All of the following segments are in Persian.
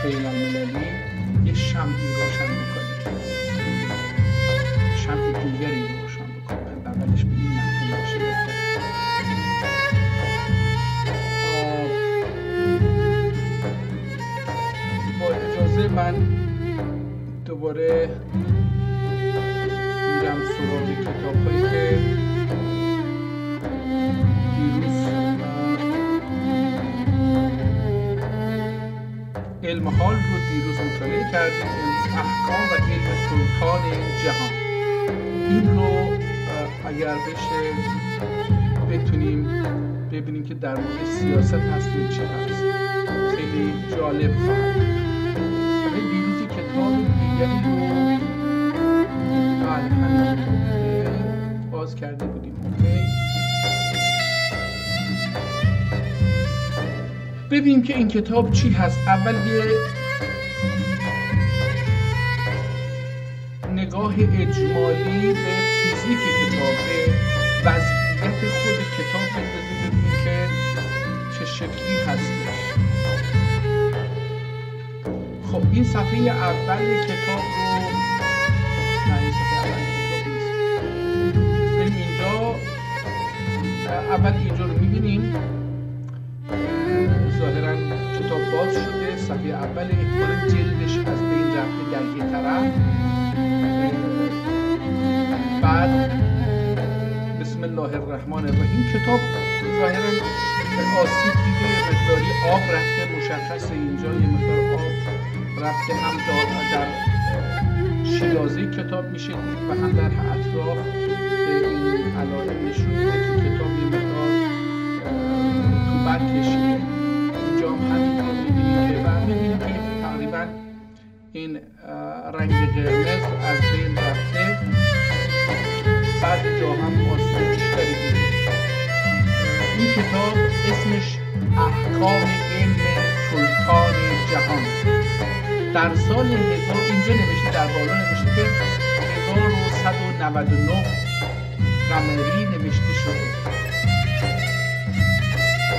بین المللی یه شمعی روشن میکنیم، شمع دیگری روشن بکنیم، اولش به این مفهوم باشه بهتره. با اجازه من دوباره میرم سراغ کتاب هایی که دیروز علم حال رو دیروز مطالعه کردیم، احکام و علم سلطان جهان. این رو اگر بشه بتونیم ببینیم که در مورد سیاست هستیم چه هست، خیلی جالب خواهد بود. ولی دیروز کتاب دیگری رو همین باز کرده بودیم. ببینیم که این کتاب چی هست. اول یه نگاه اجمالی به فیزیک کتاب، به وضعیت خود کتاب بندازیم، ببینیم که چه شکلی هستش. خب این صفحه اول کتاب رو، نه این صفحه اول کتاب نیست، بریم اینجا. اول اینجا رو میبینیم، ظاهرا کتاب باز شده، صفحه اول احتمالاً جلدش از بین رفته در یه طرف. بعد بسم الله الرحمن الرحیم. کتاب ظاهرا آسیب دیده، یه مقداری آب رفته، مشخصه اینجا یه مقدار آب رفته، هم در شیرازه کتاب میشه دید و هم در اطراف. این علائم نشون میده که کتاب یه مقدار رطوبت کشیده. اینجا هم همینطور میبینیم که بعد میبینیم که تقریبا این رنگ قرمز از بین رفته. بعد جا هم آسیب بیشتری دیده. این کتاب اسمش احکام علم سلطان جهان. در سال 1000 اینجا نوشته، در بالا نوشته که 1199 قمری نوشته شده.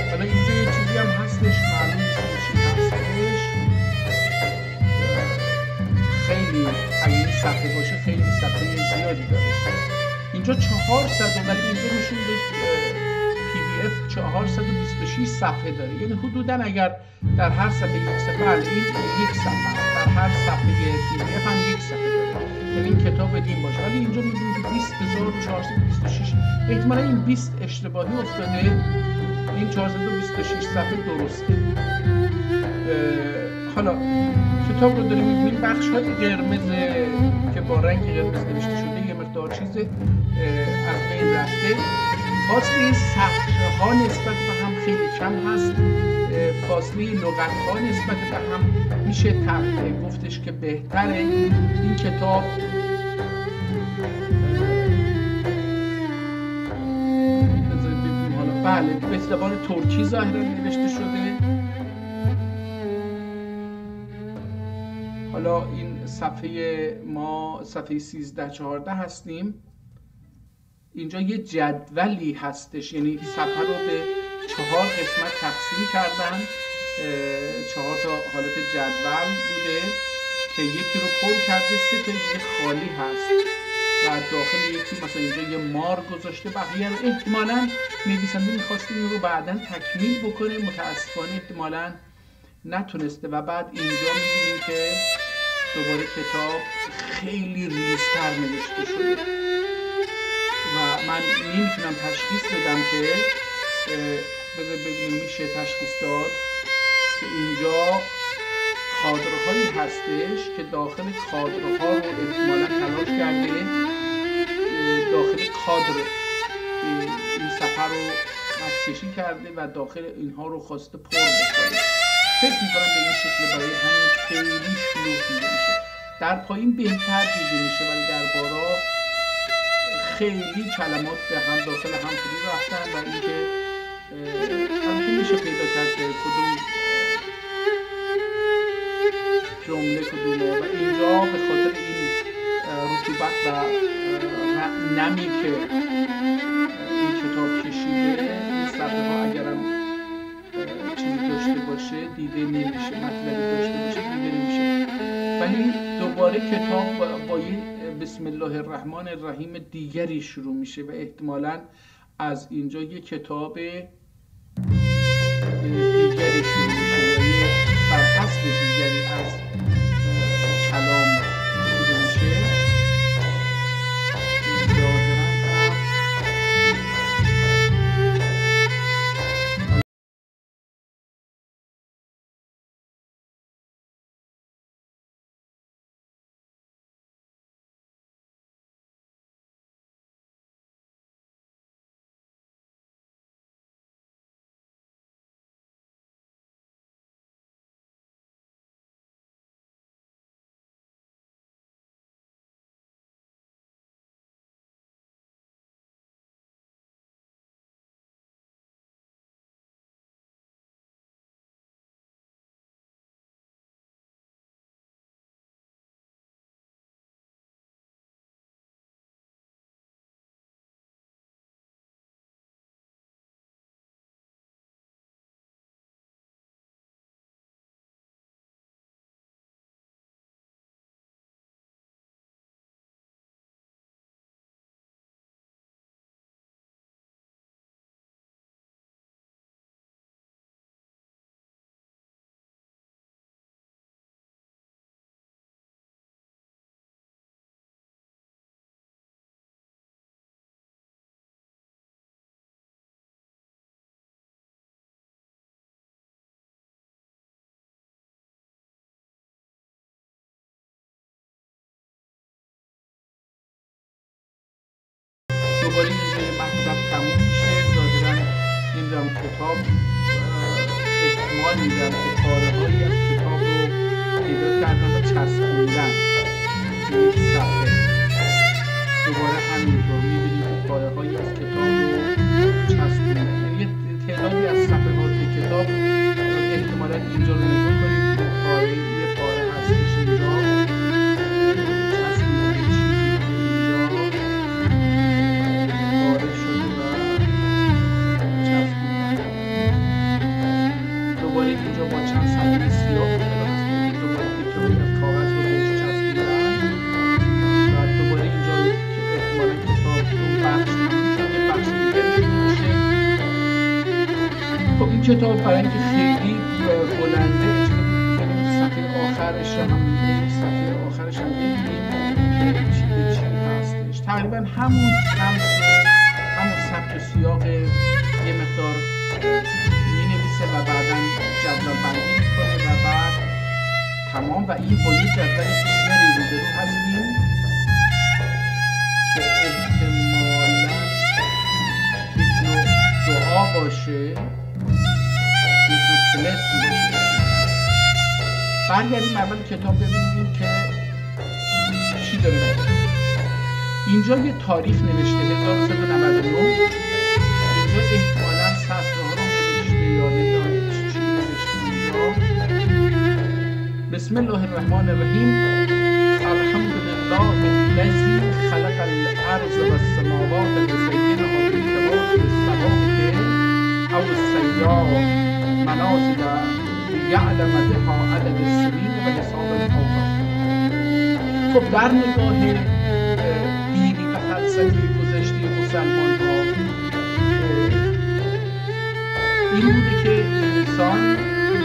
حالا اینجا یه چیزی هم هستش، معلوم نیست چی هستش. خیلی اگه این صفحه باشه خیلی صفحه زیادی داره. اینجا 400 ولی اینجا نشون PDF 426 صفحه داره. یعنی حدوداً اگر در هر صفحه یک صفحه، این یک صفحه است، در هر صفحه PDF هم یک صفحه داره. یعنی این کتاب دین باشه. ولی اینجا می‌بینید که 20426، احتمالاً این 20 اشتباهی افتاده، این 426 صفحه درسته. حالا کتاب رو داریم می‌بینیم، بخش‌های قرمز که با رنگ قرمز نوشته شده یه مقدار چیز از بین رفته. فاصله سطرها نسبت به هم خیلی کم هست. فاصله لغت‌ها نسبت به هم میشه گفتش که بهتره. این کتاب بذارید ببینیم. حالا بله به زبان ترکی ظاهرا نوشته شده. حالا این صفحه ما صفحه 1314 هستیم. اینجا یه جدولی هستش، یعنی صفحه رو به 4 قسمت تقسیم کردن. 4 تا حالت جدول بوده که یکی رو پر کرده، 3 تا دیگه خالی هست و داخل یکی مثلا اینجا یه مار گذاشته. بقیه رو احتمالاً نویسنده می‌خواسته این رو بعداً تکمیل بکنه، متأسفانه احتمالاً نتونسته. و بعد اینجا می‌بینیم که دوباره کتاب خیلی ریزتر نوشته شده و من نمیتونم تشخیص بدم که بذار ببینیم میشه تشخیص داد که اینجا کادرهایی هستش که داخل کادرها رو احتمالاً تلاش کرده داخل کادر این صفحه رو خط کشی کرده و داخل اینها رو خواسته پر بکنه. فکر میکنم به این شکل برای همین خیلی شلوغ دیده میشه. در پایین بهتر دیده میشه ولی در بالا خیلی کلمات به هم داخل هم فرو رفتن و اینکه البته میشه پیدا کرد که کدوم جمله کدومه و اینجا به خاطر این رطوبت و نمی که این کتاب کشیده، این صفحه ها اگرم چیزی داشته باشه دیده نمیشه، مطلبی داشته باشه دیده ولی دوباره کتاب با یه بسم الله الرحمن الرحیم دیگری شروع میشه و احتمالاً از اینجا یه کتاب دیگری شروع میشه یا یه سرفصل دیگری از کلام شروع میشه. دوباره اینجا مطلب تموم میشه. ظاهراً نمیدونم کتاب احتمال میدم که پاره‌هایی از کتاب رو پیدا کردن و چسبوندن به یک صفحه. دوباره همینطور میبینیم که پاره‌هایی از کتاب رو چسبوندن، یعنی یه تعدادی از صفحات کتاب احتمالاً اینجا رو نگاه کنید که یه پاره هستش اینجا کتاب برای اینکه خیلی بلنده بریم صفحه آخرش هم ببینیم که چی هستش. تقریبا همون سبک و سیاق یه مقدار می‌نویسه و بعداً جدول بندی می‌کنه و بعد تمام. و این با یه جدول دیگری روبرو هستیم که احتمالاً یک نوع دعا باشه، برگردیم اول کتاب ببینیم که چی داره میگه. اینجا یه تاریخ نوشته 1399. اینجا احتمالاً سطرها رو نوشته یا نمیدونم چی نوشته اینجا. بسم الله الرحمن الرحیم. الحمد لله الذی خلق الارض و السماوات وزینها بالکواکب الثوابت او السیار منازل یعلم بها عدد السنین و حساب الاوقات. خب در نگاه دینی و فلسفی گذشته مسلمان‌ها این بوده که انسان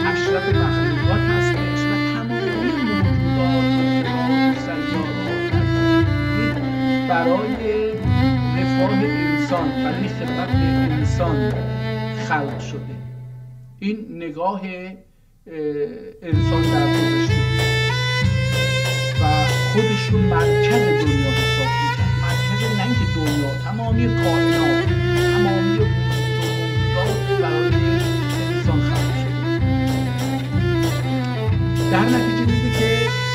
اشرف مخلوقات هستش و تمامی موجودات و سیارات برای رفاه انسان، برای خدمت انسان خلق شده. این نگاه انسان در گذشته و خودش رو مرکز دنیا حساب می‌کرد. مرکز نه اینکه دنیا، تمامی کائنات، تمامی موجودات برای انسان خلق شده. در نتیجه میگه که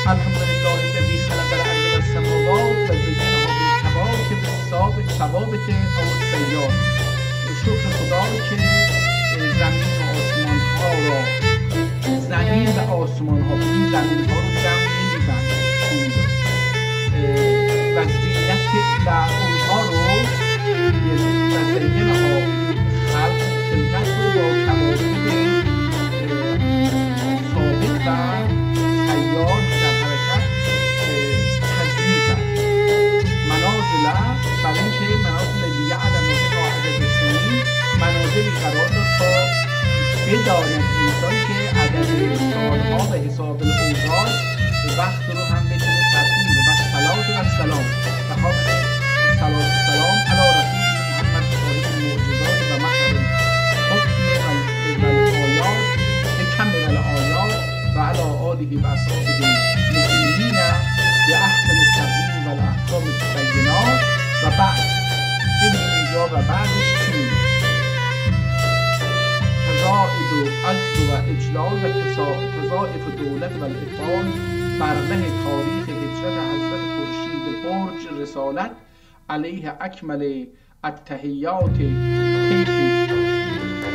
الحمدلله الذی خلق الارض و السماوات و زینها بالکواکب الثوابت او السیار. شکر خدا که زمین و آسمان ها را، زمین و آسمان ها، این زمین ها رو جمع نمی‌بند و زینت و اونها رو و زینه ها خلق خلقت رو با کواکب ثابت و سیار در حرکت آله و اصحابه المؤمنین بأحسن التقویم و الاحکام البینات و بعد. ببینیم اینجا و بعدش چی میگه؟ تزاید و عز و اجلال و تضاعف دولت و الاقبال بر ره تاریخ هجرت حضرت خورشید برج رسالت علیه اکمل التحیات کیفی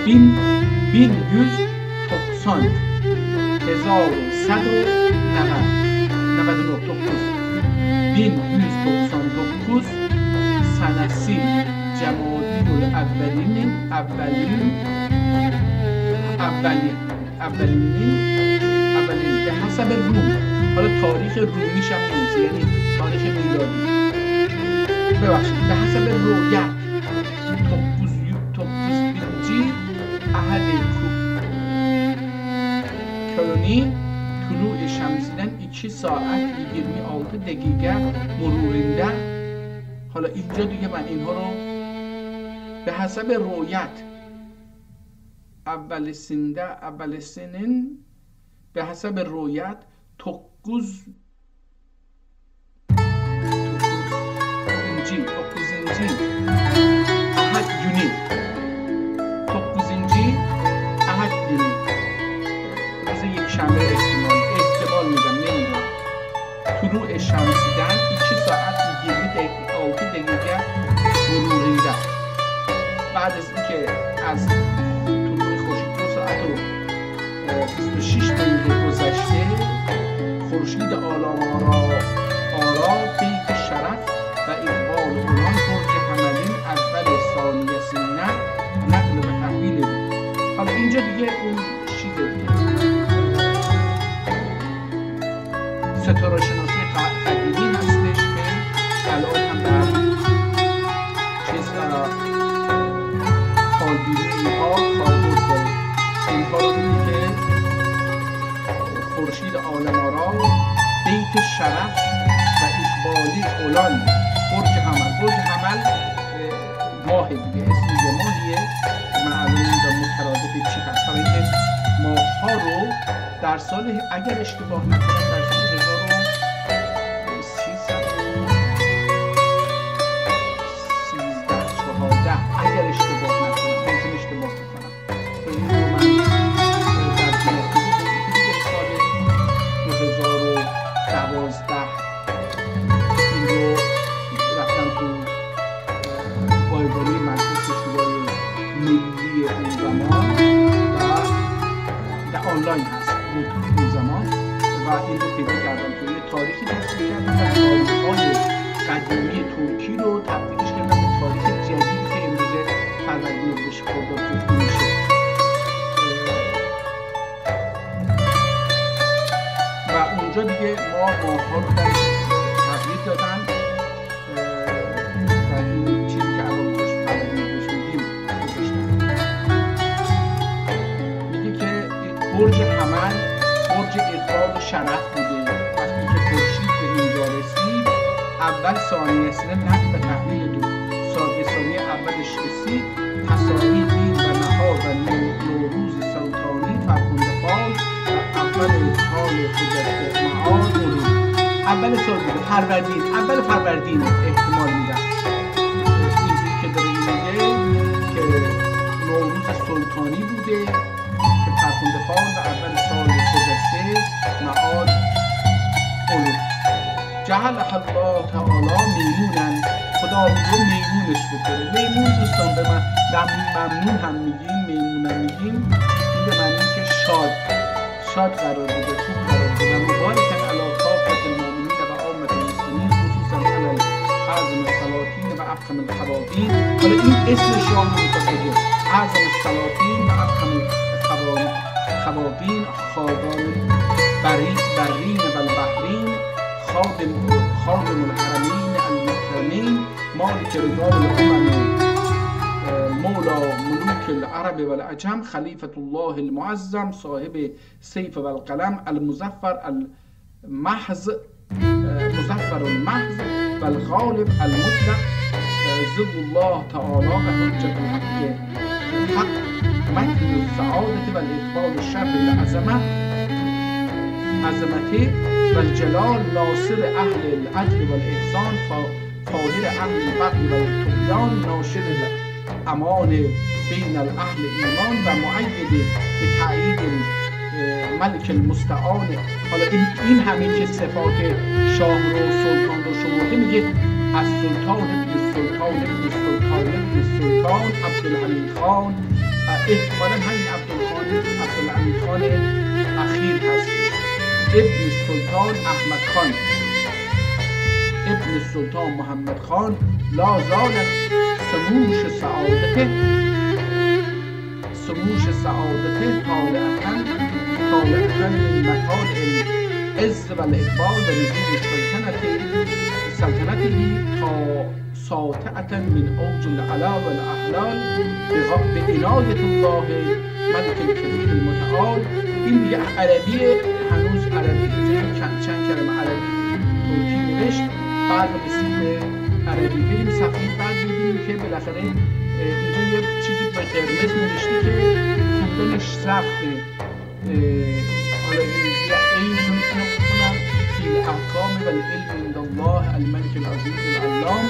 بین 1190 1199 سنسی جمادی الاولین به حسب روم. حالا تاریخ رومیش هم نیست، یعنی تاریخ میلادی، ببخشید، به حسب رویت توقفزبینجی احد کلونی طلوع شمسیدن 2 ساعت 26 دقیقه مرورنده. حالا اینجا دیگه من اینها رو به حسب رویت اول سنین به حسب رویت توقفزینجی احد یونی مثل یک شنبه احتمال میدم نمیدونم. طلوع شمسیدن 2 ساعت 26 دقیقه مرورنده. بعد از اینکه از طلوع خورشید 2 ساعت و 26 دقیقه گذشته، خورشید آرا بیت شرف و اقبال اولان برج حملین اول ثانیه سینه نقل به تحویل بود. حالا اینجا دیگه اون چیز دیگه ستاره شناسی قدیمی هستش که الان هم در چیز کاربینی ها کاربرد داره. اینها رو بودی که خورشید عالم آرا بیت شرف و اقبالی اولان برج حمل ماه دیگه، اسم یه ماهیه، معلوم نمیدونم مترادف چی هست. برای اینکه ماه ها رو در سال اگر اشتباه نکنم در سال 1313 اگر اشتباه نکنم، ممکن اشتباه کنم، این رو من در سال 2012 این رو رفتم تو بایگانی مجلس شورای ملی اون زمان و در آنلاین هست بود اون زمان و این رو پیدا کردم که یه تاریخی درست کردم و تاریخ‌های قدیمی ترکی رو تبدیلش کردم به تاریخ جدیدی که امروزه فروردین بهش خرداد گفته میشه. و اونجا دیگه ماه‌ها رو درش تغییر دادن و این چیزی که الان بهش فروردین بهش میگیم گذاشتن. میگه که برج حمل برج اقبال و شرف بوده. وقتی که خورشید به اینجا رسید اول ثانیه سنه نقل به تحویل دو ثانیه اولش رسید، تصانی دین و نهار و نوروز سلطانی فرخنده فال و اول سال خجسته معاد مرور. اول سال بوده فروردین، اول فروردین احتمال میدن اینجوری که داره میگه که نوروز سلطانی بوده که فرخنده فال و اول سال خجسته معاد مرور. جعل الله تعالی میمونن، خدا اون رو میمونش بکنه. میمون دوستان به من ممنون هم میگیم، میمون هم میگیم، این به معنی که شاد قرار بوده، خوب قرار بوده. مبارکن علی کافة المؤمنین و عامة المسلمین خصوصا علی اعظم السلاطین و افخم الخوابین. حالا این اسم شاه رو میخواد بگه، اعظم السلاطین و افخم الخوابین، خاقان برین و البحرین، خادم الحرمین المحترمین، مالک رجال الامم، مولا ملوک العرب و العجم، خلیفة الله المعظم، صاحب سیف و القلم، المظفر المحض و الغالب المطلق، ذو الله تعالی و حجت الحق، متن السعادة و الاقبال الشر العظمه. العظمت و الجلال ناصر اهل العدل و الاحسان فاضل اهل البغي و الطغیان ناشر الامان بین الاهل ایمان و مؤید به تأیید ملک المستعان. حالا این همین که صفات شاه رو سلطان رو شمرده میگه از سلطان ابن سلطان ابن سلطان ابن سلطان عبدالحمید خان، احتمالا همین عبدالحمید خان اخیر هستش، ابن سلطان احمد خان ابن سلطان محمد خان لا زالت سموش سعادته طالعتن من مطالع العز و الاقبال و نزول سلطنته تا ساطعة من اوج العلا و الاحلال به عنایت الله ملک الکبیر المتعال. این دیگه عربی، هنوز عربی چند کلمه عربی ترکی نوشت. بعد رسید به عربی بریم صفحه بعد می‌بینیم که بالاخره اینجا یه چیزی به قرمز نوشته که خوندنش سخته. حالا این میتونم بخونم فی الاحکام و العلم عند الله الملک العزیز العلام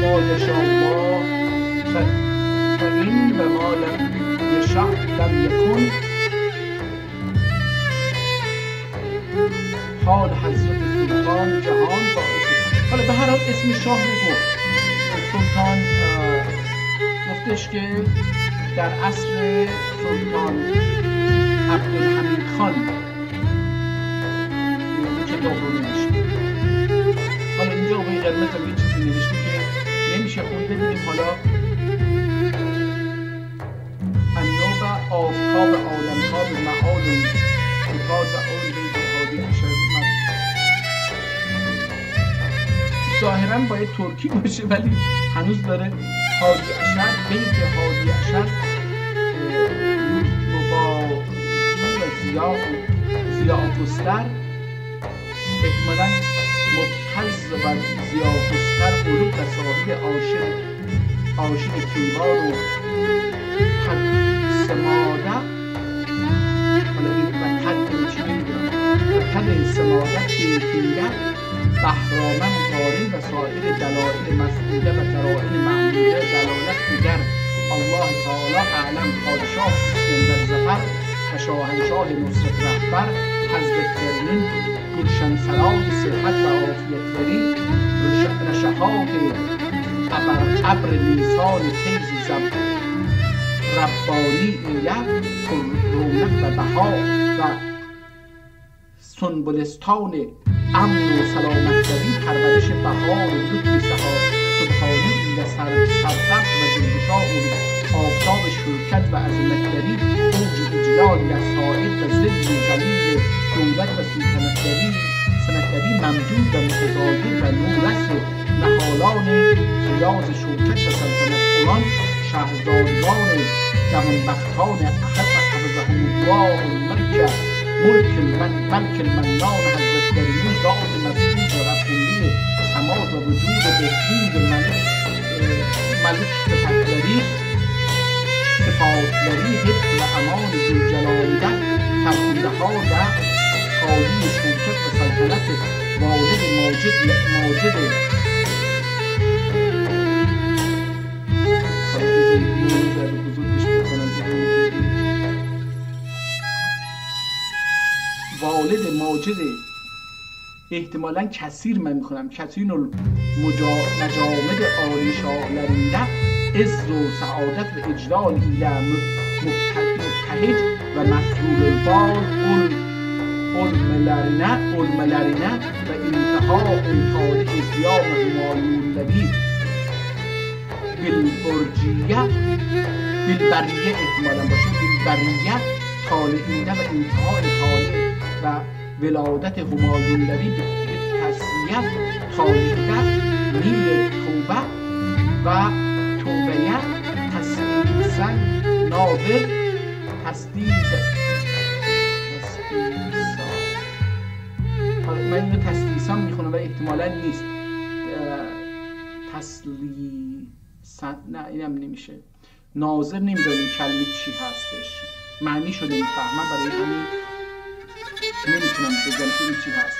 ما یشاء الله فإن و ما لم یشاء لم یکن. حال حضرت سلطان جهان باعث. حالا به هر حال اسم شاه رو گفت. سلطان گفتش که در عصر سلطان عبدالحمید خان کتاب رو نوشته. حالا اینجا آقای قرمز هم یه چیزی نوشته که نمیشه خون. ببینیم حالا النوبه آفتاب عالمتاب معال کتاب و اون بیت هادی اشر. ظاهرا باید ترکی باشه ولی هنوز داره هادی اشر، بیت هادی اشر و زیاگستر، احتمالا مبتز و زیاگستر علوم و صاحب عاشق کیوار و حد سماده. حالا این و حد چی نمیدونم و حد سماده کیفیده بهرامه مقارن و سایر دلائل مسئوله و دلائل محموده دلالت دیگر الله تعالی اعلم. پادشاه اسکندر ظفر و شاهنشاه نصرت رهبر حضرت کرمین گلشن سرای صحت و عافیت بری رشحات ابر نیسان تیز زب ربانی ایله رونق و بها و سنبلستان امن و سلامت داری پرورش بهار و لطف سبحانی ایله سرسبز و جنبشاه آفتاب شرکت و عظمت داری اوج اجلال یساعد و ذل زلیل دولت و سنتداری ممدود و متزاید و نورس نهالان ریاض شرکت و سلطنت قرآن شهرزادگان جوانبختان احد و حفظهم الله ملک المنان حضرت کریم ذات مسعود و رفعلی سماد و وجود بهبود ملک صفتگری صفاتگری حفظ و امان ذوالجلالیت ترکیده ها و خالی شرکت و سلطنت والد ماجد والد ماجد احتمالاً کثیر من میخونم کثیر مجامد عالی شالرنده عز و سعادت و اجلال ایله مبتهج و مسرور البال علم لرنه و انتها امتال ازیام همایون لبی بالبرجیه بالبریه احتمالاً باشه بالبریه طالعینده و انتهای طالع و ولادت همایون لبی به تصویت طالعینده میر توبه و توبیه تصدیسا ناظر من اینو تصدیسا میخونم و احتمالا نیست نه اینم نمیشه. ناظر نمیدونیم کلمه چی هستش، معنی شده نمیفهمم، برای همین نمیتونم بگم که این چی هست.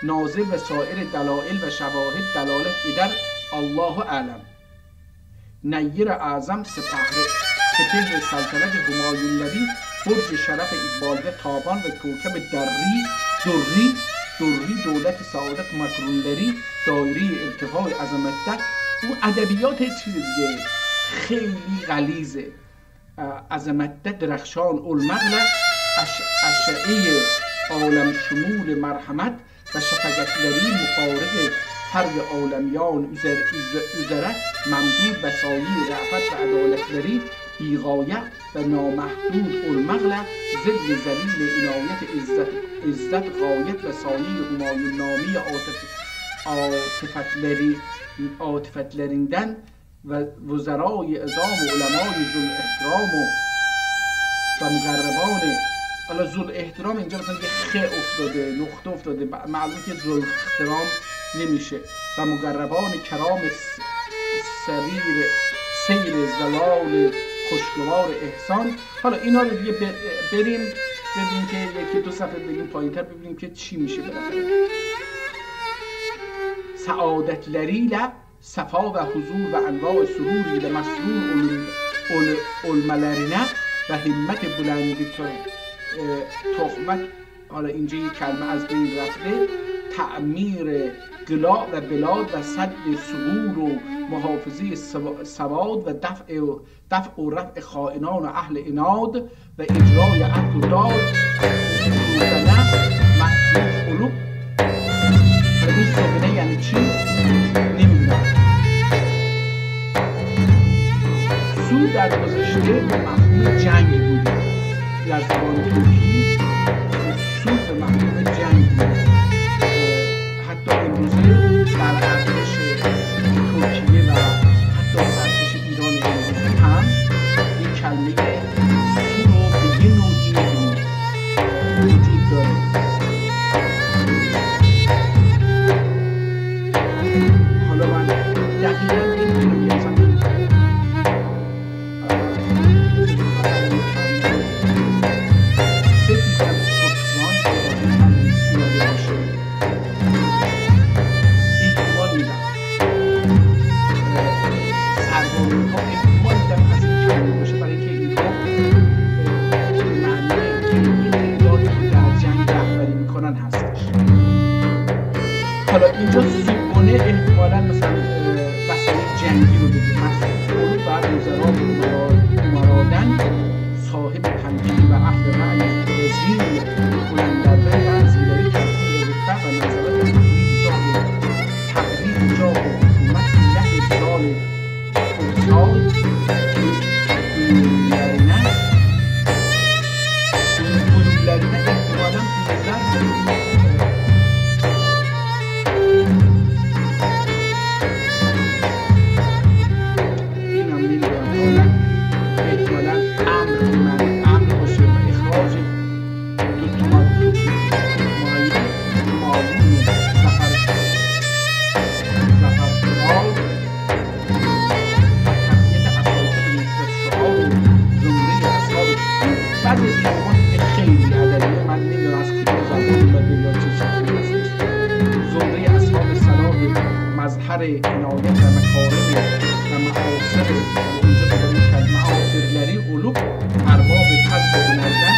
ناظر و سایر دلائل و شواهد دلالت ایدر الله اعلم. نیر اعظم سپهر سلطنت همایونلری، برج شرف اقبالگه تابان و کوکب دری دولت سعادت مکرونلری، دایره ارتفاع عظمت. او ادبیات چیز دیگه خیلی غلیظه. عظمت درخشان المغلق، اشعه عالم شمول مرحمت و شفقتلری، مفارق فرق عالمیان ازره، ممدود و سایه رعفت و عدالتلری، بیغایه و نامحدود المغلق، ضد ذلیل عنایت عزت غایت و سایه همایون نامی عاطفت لریندن و وزرای عظام و علمای ذو احترام و مقربان. حالا ذو احترام اینجا مثلا یه خ افتاده، نقطه افتاده، معلومه که ذو احترام نمیشه. و مقربان کرام سیر زلال خوشگوار احسان. حالا اینا رو دیگه بریم ببینیم که یکی دو صفحه بریم پایین‌تر ببینیم که چی میشه بالاخره. سعادت لریله، صفا و حضور و انواع سروری و مسرور الملرینه و همت بلندی تخمت. حالا اینجا یک کلمه از بین رفته. تعمیر قلاع و بلاد و سد ثغور و محافظه سواد و دفع و رفع خائنان و اهل عناد و اجرای عدل و داد روزنه مطلوب قلوب. این سوگنه یعنی چی؟ نمیدونم. سو در گذشته به مفهوم جنگ بوده. در زبان ترکی سو به مفهوم جنگ بوده. حتی امروزه در ارتش ترکیه و حتی ارتش ایران امروزه هم این کلمه سو رو به یه نوعی وجود داره. حالا من دقیقا نمیتونم یه مثلا اینجا سوگونه احتمالا مثلا وسایل جنگی رو بگیم، مسئول و وزرا مرادن، صاحب تمکین و اهل رأی وزیر بلندرده و زیرایی تحقیل رتبه و نظرات تقریب جا و حکومت ده سال فرسال بلولرینه احتمالا مظهر عنایت و مکارم و معاصر معاصرلری قلوب، ارباب فضل و هنردن،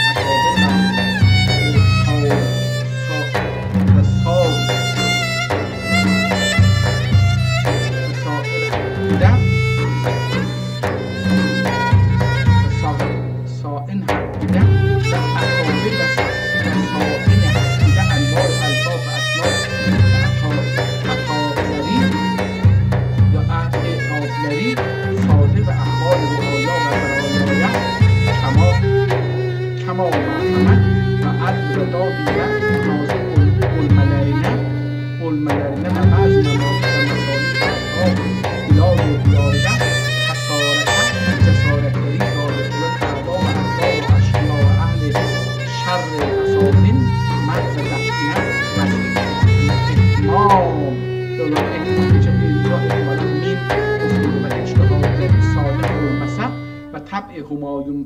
همایون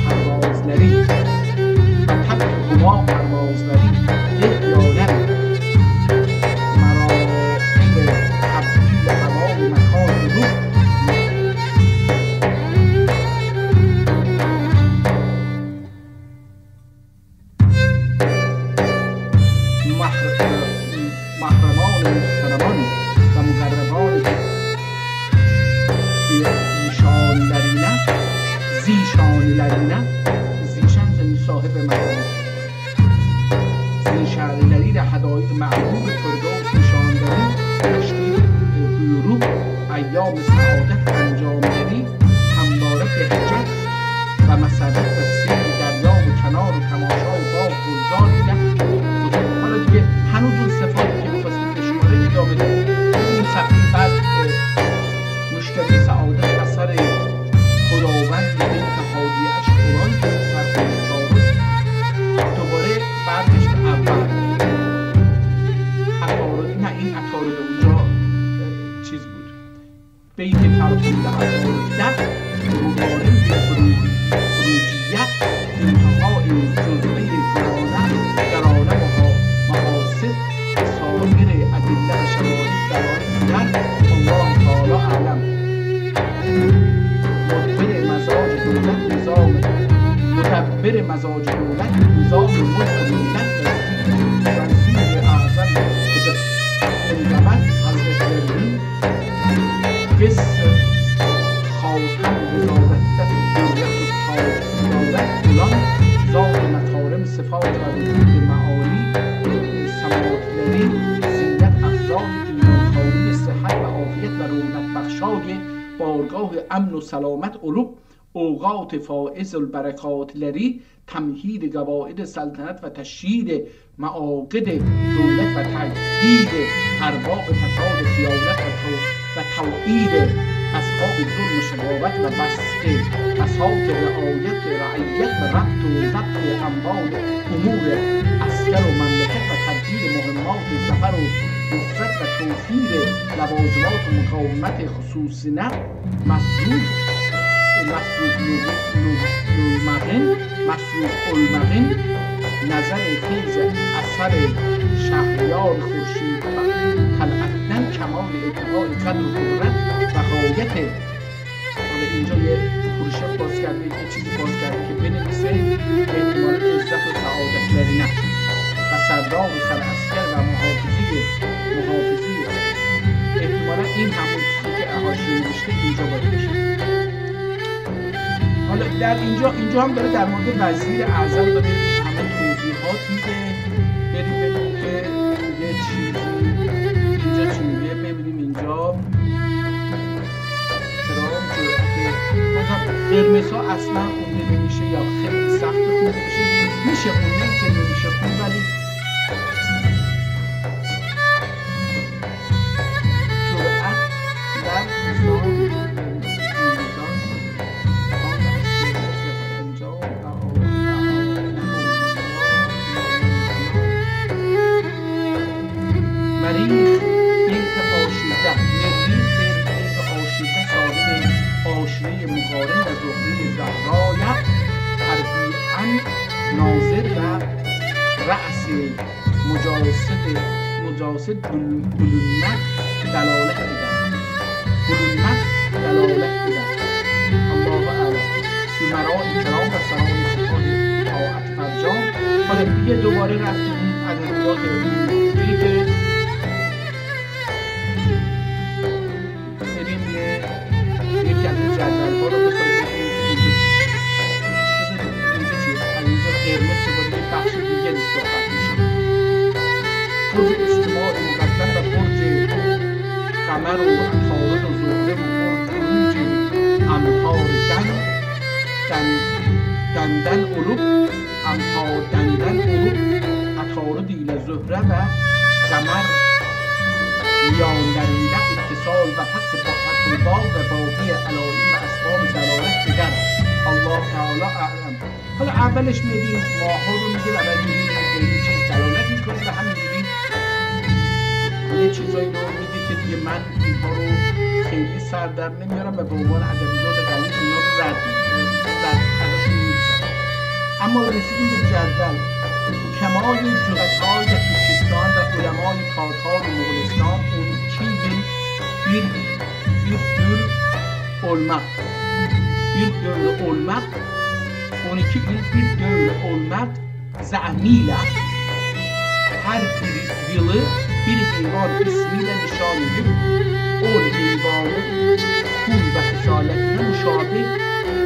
پروازلری طریق معروف فردوس نشاندنی، تشکیل گروه ایام سعادت انجام دهی، همواره بهجت و مسرت و سیر دریا و کنار و تماشای باغ گلزار دیگر. حالا دیگه هنوز اون صفاتی که می‌خواستیم به شماره ادامه داریم. این صفحه بعد مشتری سعادت اثر خداوند انتهایی اشکران که فرخنده تاروز دوباره برگشت به اول عطارد. نه این عطارد اونجا چیز بود، بیت فرخنده عطارد ده مقارن به فروجیت انتهای جزوه گرانه محاسب سایر ادله و شواهد درای دیگر. الله تعالی اعلم. مدبر مزاج دولت نظام ملک ملت وزیر اعظم انقمت حضرت برلین قص خاتم وزارت دولت و تاج سیادت فلان ذات مطارم صفات و وجود معالی سماطلری زینت افزای ایمانخانه صحت و عافیت و رونق بخشای بارگاه امن و سلامت علوم اوقات فائز البرکات لری تمهید قواعد سلطنت و تشیید معاقد دولت و تجدید ارباب فساد خیانت و توعید اصحاب ظلم و شقاوت و بسط بساط رعایت رعیت و ربط و ضبط اموال امور عسکر و مملکت و تدبیر مهمات ظفر و نصرت و توفیر لوازمات و مقاومت خصوصی مصروف المغن نظر خیز اثر شهریار خورشید خلعتن کمال ارتقاء قدر و قدرت و غایت. حالا اینجا یه فروشات باز کرده، یه چیزی باز کرده که بنویسه احتمال عزت و سعادت لرینه و سردار و سرعسکر و محافظی احتمالا این همون چیزی که حاشیه نوشته اینجا باید بشه. حالا در اینجا هم داره در مورد وزیر اعظم داره همه توضیحات میده. بریم ببینیم که یه چیزی اینجا چی میگه. ببینیم اینجا کرام جرأت مثلا قرمزها اصلا خونده نمیشه یا خیلی سخت خونده میشه خونده که نمیشه خونده، ولی جرأت در میزان مریخ بیت آشیده مریخ بیت آشیده صاحب آشیه مقارن و زهره زهرایت تربیعاً ناظر و رأس مجاسد بلونمت دلالت بدن الله اعلم بمرائی کرام و سران سپاه طاعت فرجام. حالا دیگه دوباره رفتیم این ادبیات دیگه یکی از این جدول ها رو بخواهیم اینجا چیه؟ از اینجا قرمز دوباره یه بخش دیگه صحبت میشه. برج اجتماعی مقدم و برج قمر و عطارد و زهره و برج عروج امطار دندن علوم امطار دندن علوم عطارد ایل زهره و قمر میاندرینده اتصال و فتح الباب و باقی علائم و اسباب دلالت دیگر. الله تعالی اعلم. حالا اولش میدیم ماها رو میگه و بعد میدیم به این چیز دلالت میکنه و همینجوری یه چیزایی رو میگه که دیگه من اینها رو خیلی سر در نمیارم و به عنوان ادبیات غلیظ اینا رو رد ازشون میگذارم. اما رسیدیم به جدول حکمای جغتای و ترکستان و علمای تاتار و مغولستان اون کی bir dövlə olmaq 12 il bir dövlə olmaq zəmilə hər bir yılı bir heyvan ismiyle nişan edip o heyvanı kul ve hisaletine müşabih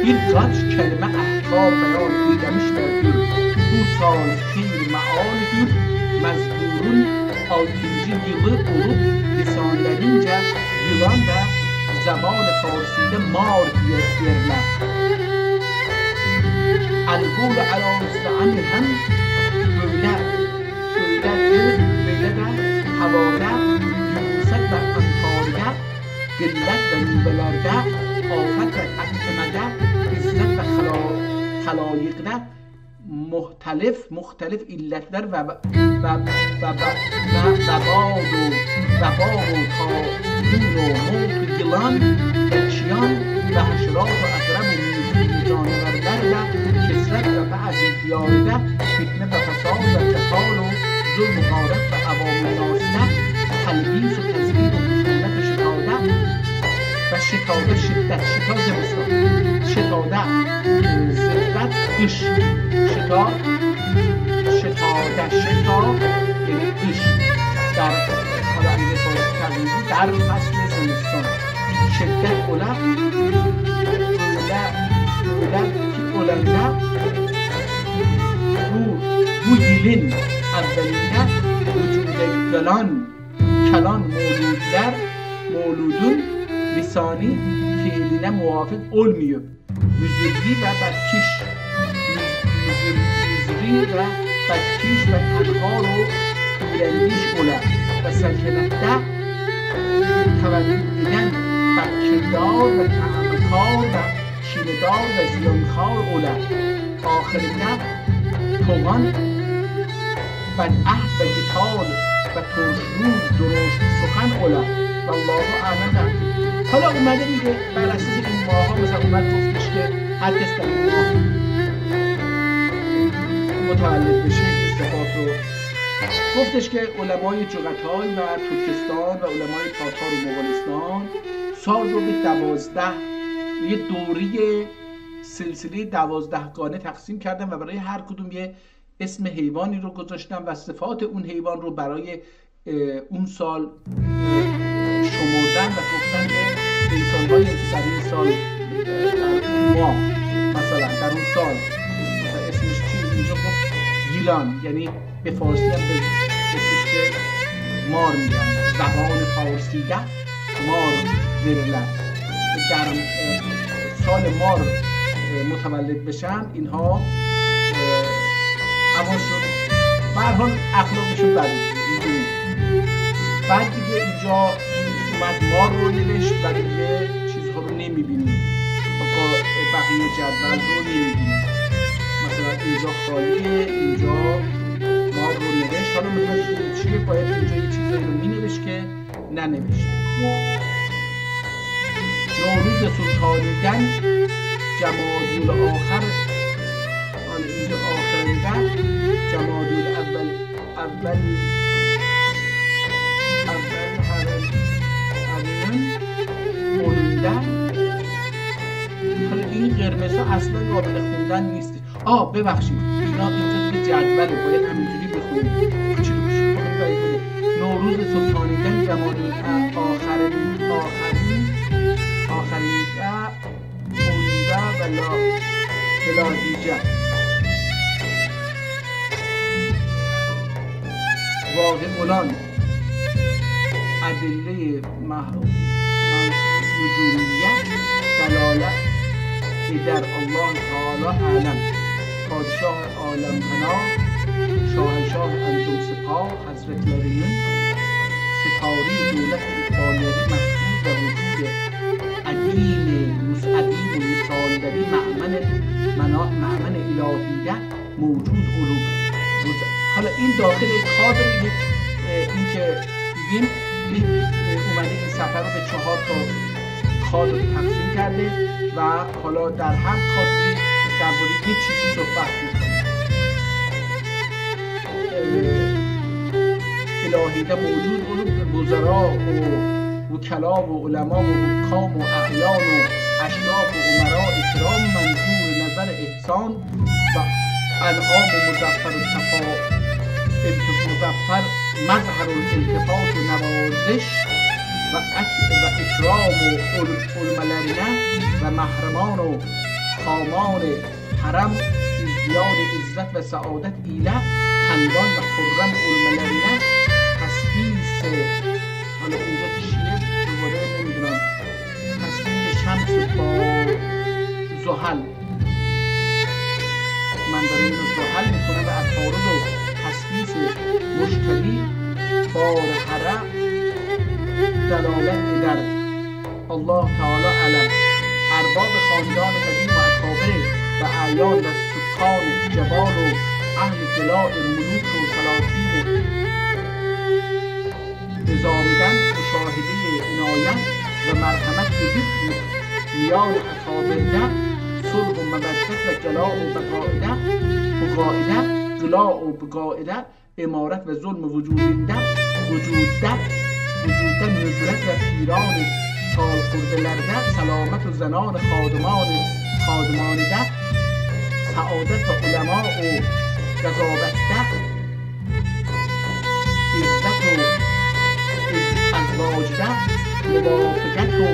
birkaç kelime ahkam beyan eylemişlerdir. Bu sal xeyr mealidir mezburun altıncı yılı olup lisanlarınca yılan ve زبان فارسیده مار yerler. الگول علاوه هم böyledir, böyle de havada, yumuşak ve antarda, gillet ve nübelerde, afet ve aktimede, izzet ve halayıkda muhtelif illetler ve bad و تاون و موت یلان و چیان و حشرات و اقرب و موجود جانورده و کسرت و بعضی دیارده فتنه و فساد و قتال و ظلم و غارت و عوامل ناسته تلبیس و تزیین و خشونت و شتاده شدت شتا زمستان شتاده زدت قش شتا یعنی قش در فصل زمستان شدت علم علمده bu yılın evvelinde vücuda kalan mevludun lisani fiiline muvafık olmuyor. Müzri ve bedkiş ve tenha رو ایرانیش olar و سلطنته تولد دیدن بچه‌دار و طعنه‌خوار و چینه‌دار و زیانخوار olar. آخرینده توان بدعهد و قتال و ترشرو درشت سخن olar. والله اعلم. حالا اومده میگه بر اساس این ماها مثلا اومد گفتش که هر کس در این ماه متولد بشه این صفات رو گفتش که علمای چغتای و ترکستان و علمای تاتار و مغولستان سال رو به 12 یه دوری سلسله 12 گانه تقسیم کردن و برای هر کدوم یه اسم حیوانی رو گذاشتن و صفات اون حیوان رو برای اون سال شمردن و گفتن که انسان‌هایی که در این سال در اون ماه مثلا در اون سال مثلا اسمش چی اینجا گفت گیلان، یعنی به فارسی هم گفتش که مار میگن، زبان فارسیده مار ورلن. در سال مار متولد بشن اینها حواسشون به هر حال اخلاقشون بد اینجوری. بعد دیگه اینجا اومد مار رو نوشت و دیگه چیزها رو نمیبینیم، بقیه جدول رو نمیبینیم. مثلا اینجا خالیه، اینجا مار رو نوشت. حالا مثلا چیه باید اینجا یه چیزایی رو مینوشت که ننوشت. نوروز سلطانیدن جمادی آخر، حالا اینجا آخریدن جمادی اول خوندن. حالا این قرمز ها اصلا قابل خوندن نیست. ببخشید اینا اینجا دیگه جدوله، باید همینجوری بخونیم. نوروز سلطانیدن جمادی آخریده خونده و بلادیجه واقع اولان ادله وجودیت دلالت در الله تعالی اعلم. پادشاه عالم پناه شاهنشاه انجم سپاه حضرت‌لریون ستاره دولت اقبالیری مخصوص و وجود عدیم مثالدری معمن الهیده موجود علوم. حالا این داخل کادر یک این که دیدیم اومده این سفر رو به 4 تا کادر تقسیم کرده و حالا در هر کادری درباره یه چیزی صحبت می‌کنه. الهیده موجود علوم، وزرا و وکلا و علما و حکام و اعیان و اشراف و امراء کرام منظور نظر احسان و انعام و مظفر مظهر الالتفات و نوازش و اکرام و الملرنه و محرمان و خامان حرم ازدیاد عزت و سعادت ایله خندان و خرم الملرنه حالا اینجا چیه دوباره نمیدونم، تصویر شمس با زحل، من دارم اینو زحل میکنم و عطارد و تصویص مشتری بار حرق دلالت در الله تعالی علم ارباب خاندان قدیم و اکابر و اعیان و سکان جبال و اهل دلاء ملوک و سلاطین نظامیدن مشاهده عنایت و مرحمت وجود میان اکابر در صلح و مودت و گلاء و بقاعده امارت و ظلم وجود در نزولت و پیران سال خورده لرده سلامت و زنان خادمان در سعادت و علماء و قضاوت در عزت و ازواج در موافقت و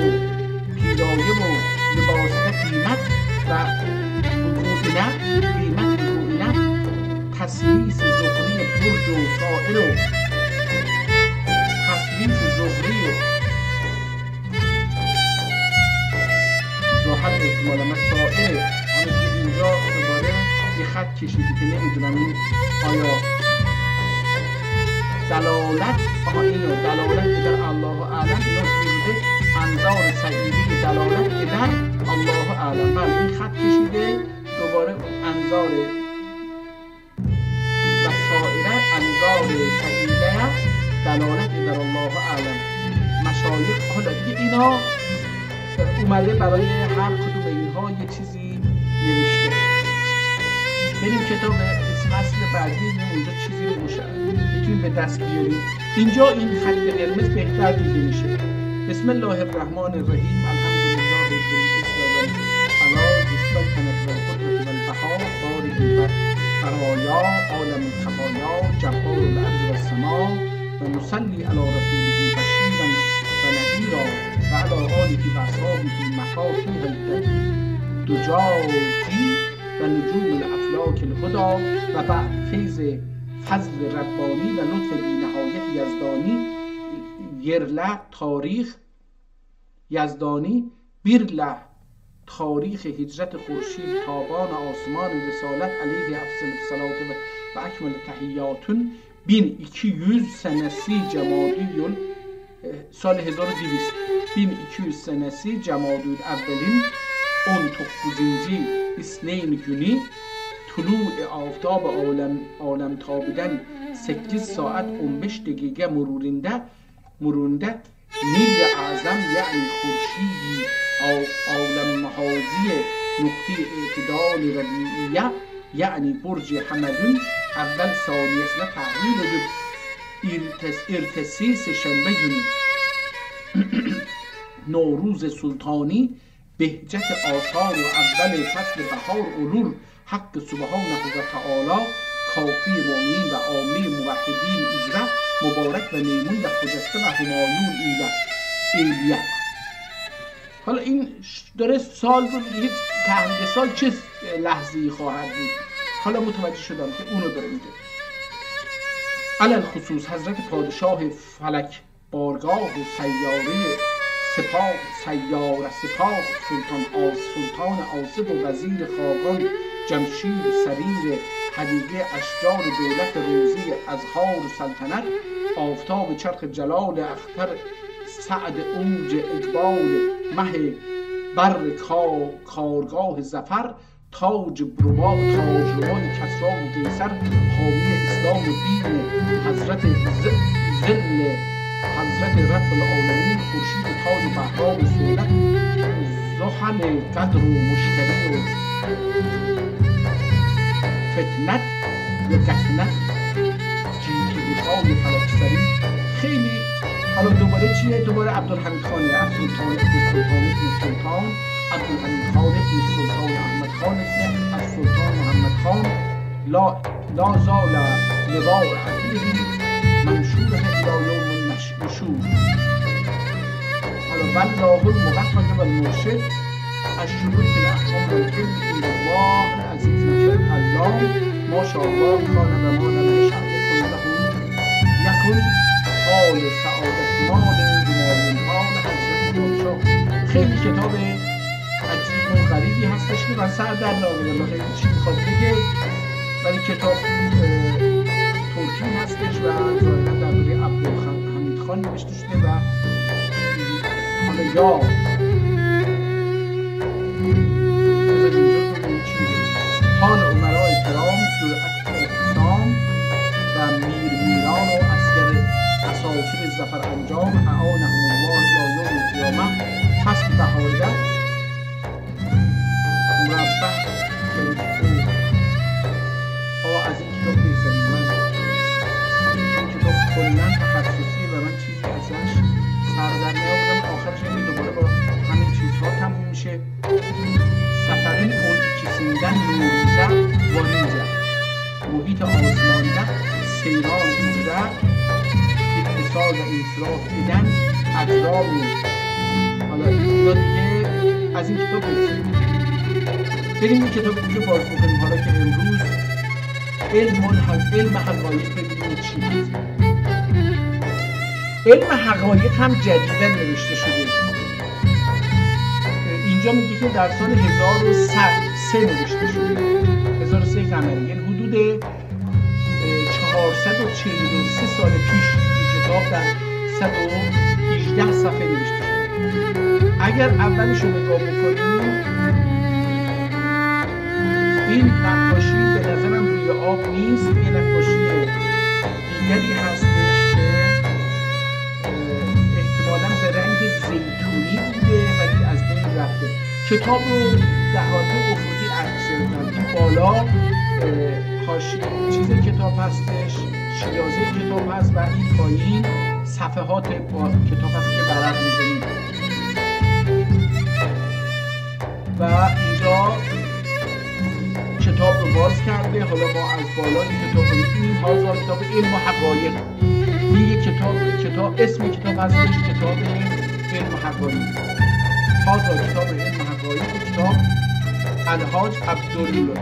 پیرایه و لباس قیمت و وقوع تصویص زهری برج و سائر و تصویص زهری زحل احتمالا مسائل همه اینجا دوباره یه خط کشیدی که نمیدونم این آیا دلالت دلالت در الله اعلم اینا زیرده انظار سعیدی دلالت در الله اعلم. بله این خط کشیده دوباره انظار و سائره انظار سعیده دلالت در الله اعلم. مشایخ حالا دیگه اینا اومده برای هر کدوم اینها یه چیزی نوشته. بریم کتاب فصل بعدی اونجا چیزی رو میتونیم به دست بیاریم. اینجا این خط قرمز بهتر دیده میشه. بسم الله الرحمن الرحیم الحمدلله رب العالمین علی السلطنة والقدرة والبقاء بارئ البرایا عالم الخفایا جبار الارض والسماء و نصلی علی رسوله بشیرا و نذیرا و علی آله و اصحابه مفاتیح الدجاجی و نجوم الافلاک الهدی و بعد فیض فضل ربانی و لطف بی‌نهایت یزدانی یرله تاریخ یزدانی بیرله تاریخ هجرت خورشید تابان آسمان رسالت علیه افضل الصلوات و اکمل تحیاتون 1200 senesi Cemadü'l سال 1200 1200 senesi Cemadü'l اولین 19. İsneyn günü طلوع آفتاب عالم تابیدن 8 ساعت 15 دقیقه مرونده نیل اعظم یعنی خورشیدی عالم محاذی نقطه اعتدال ربیعیه یعنی برج حمدون اول ثانیه تحویل ارتسیس شنبه جنی نوروز سلطانی بهجت آثار و اول فصل بهار علور حق سبحانه و تعالی کافی مؤمنین و عامه موحدین ازره مبارک و میمون و خجسته و همایون ایلیت. حالا این داره سال رو دیگه تحویل سال چه لحظه‌ای خواهد بود. حالا متوجه شدم که اونو داره میگه. علل خصوص حضرت پادشاه فلک بارگاه و سیاره سپاه سلطان آصف و وزیر خاقان جمشید سریر حدیقه اشجار دولت روزی ازهار سلطنت آفتاب چرخ جلال اختر سعد اوج اقبال مه بر کارگاه زفر تاج روای کسرا و قیصر حامی اسلام و دین حضرت ظل حضرت رب العالمین خورشید تاج بهرام و سولت زحل قدر و مشتری و فتنت و گکنت جیتی بوشای فلکسری. خیلی حالا دوباره چیه؟ دوباره عبدالحمید خان از سلطان ابن سلطان عبدالحمید خان ابن سلطان احمد خان ابن از سلطان محمد خان لا زال لواء عقیدی منشور الى یوم النشور. حالا والله الموفق و المرشد الشروط الاحکام والحکم الى الله عزیز الله ما شاء الله کان و ما لم یشأ یکن له یکن. حال سعادت مال همایون حال حضرت پادشاه. خیلی کتاب عجیب و غریبی هستش که من سر در نآوردم خیلی چی میخواد بگه، ولی کتاب ترکی هستش و ظاهرا در دوره عبدالحمید خان نوشته شده و حالا یا حال امرای کرام، جرأت اعتصام و میران و اسکر اساطیر ظفر انجام، اعانهم الله الی یوم القیامه. فصل بهارگر مربع از این کتاب بگذاریم. من این کتاب کلا تخصصی و من چیزی ازش سر در نیاوردم، آخرش این دوباره با همین چیزها تموم میشه. سفرین اون ikisinden nurize varınca muhit azmanda seyran üzere ittisal ve insiraf eden اجرام. حالا اینا دیگه از این کتاب بگذاریم. بریم این کتاب دیگه باز بکنیم. حالا که امروز علم حقایق ببینیم چی هست. علم حقایق هم جدیداً نوشته شده. اینجا میگه که در سال 1103 نوشته شده، 1003 قمری، یعنی حدود 443 سال پیش این کتاب در 118 صفحه نوشته شده. اگر اولش رو نگاه بکنیم، این نقاشی به نظرم روی آب نیست، یه نقاشی دیگری هستش که احتمالاً به رنگ زیتونی بوده ولی از بین رفته. کتاب رو در حالت افقی عکس کردن. این بالا حاشیه چیز کتاب هستش، شیرازه کتاب هست و این پایین صفحات کتاب هست که ورق می‌زنیم. و اینجا کتاب رو باز کرده. حالا ما از بالای کتاب رو می‌بینیم. هازا کتاب علم و حقایق. این یک کتاب اسم کتاب هستش، کتاب علم و حقایق. هازا کتاب علم و حقایق، کتاب الحاج عبدالفریده.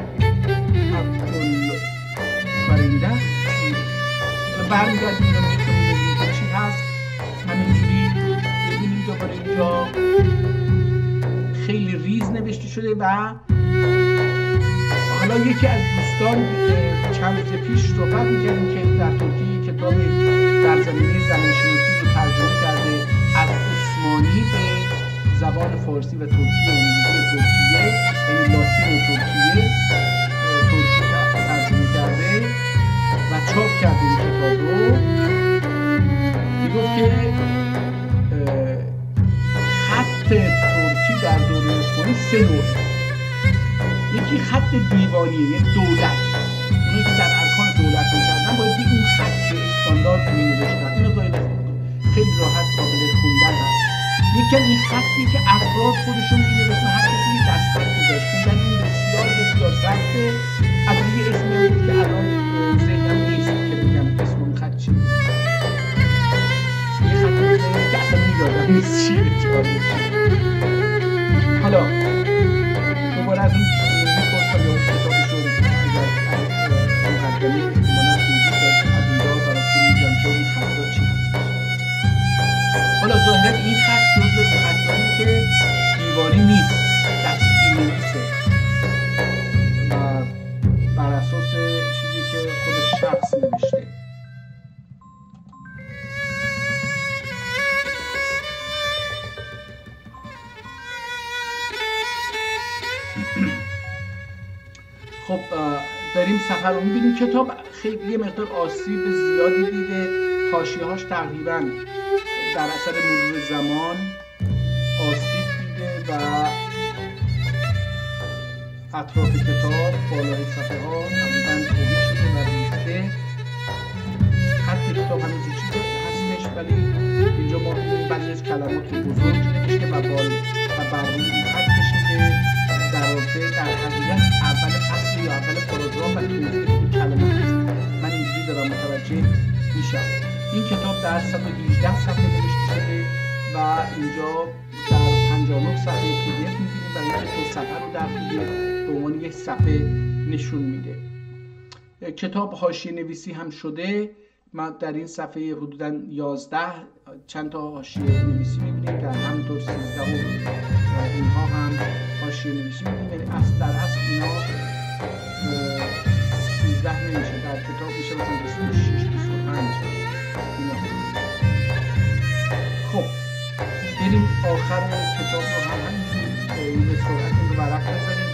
برمیگردیم رو می‌خونیم که چی هست. همینجوری ببینیم دوباره اینجا خیلی ریز نوشته شده. و حالا یکی از دوستان چند روز پیش صحبت می‌کردیم که در ترکیه کتاب در زمینه زمین‌شناسی رو ترجمه کرده از عثمانی به زبان فارسی و ترکی امروزی ترکیه، یعنی لاتین ترکیه ترکی ترجمه کرده و چاپ کرده این کتاب رو. میگفت که خط ترکی در دوره عثمانی 3 نوعه. یکی خط دیوانیه، یعنی دولت، اونایی که در ارکان دولت می‌کردن باید اون خط استاندارد می‌نوشتن. اینو خیلی راحت قابل خوندن هست. یکی این خطی که افراد خودشون می‌نوشتن، هر کسی یه دستخطی داشت. خوندن این بسیار بسیار سخته. از یه اسمی هم که الان ذهنم نیست که بگم اسم اون خط چی نیست. یه خطی که اصلا می‌دادم نیست چیه جالب. حالا دوباره از این می‌پرسم یا اون کتابش رو اگر مقدمه احتمالاً توضیح داد از اینجا براتون میگم که اون خطا چی هستش. حالا ظاهراً این خط جزو اون خطایی که دیواری نیست، دستی نویسه و بر اساس چیزی که خود شخص نوشته. خب داریم سفر رو می‌بینیم. کتاب خیلی یه مقدار آسیب زیادی دیده. حاشیه‌هاش تقریباً در اثر مرور زمان آسیب دیده و اطراف کتاب بالای صفحه‌ها تقریباً توهی شده و ریخته. خط کتاب همینجور چیزی هستش ولی اینجا ما بعضی از کلمات رو بزرگ نوشته و بر روی این خط کشیده. در واقع در حقیقت اول فصل یا اول پاراگراف و توضیح این کلمات هست. من اینجوری دارم متوجه میشم. این کتاب در 118 صفحه نوشته شده و اینجا در 59 صفحه PDF می‌بینیم برای اینکه تو صفحه رو در PDF به عنوان یک صفحه نشون میده. کتاب حاشیه نویسی هم شده ما در این صفحه حدوداً 11 چند تا حاشیه نویسی می‌بینیم، در همونطور 13 و اینها هم حاشیه نویسی می‌بینیم. یعنی در اصل اینا 13 نمیشه، در کتاب میشه مثلا 26 25 اینا. خب بریم آخر کتاب رو هم همینجوری به سرعت این رو ورق بزنیم.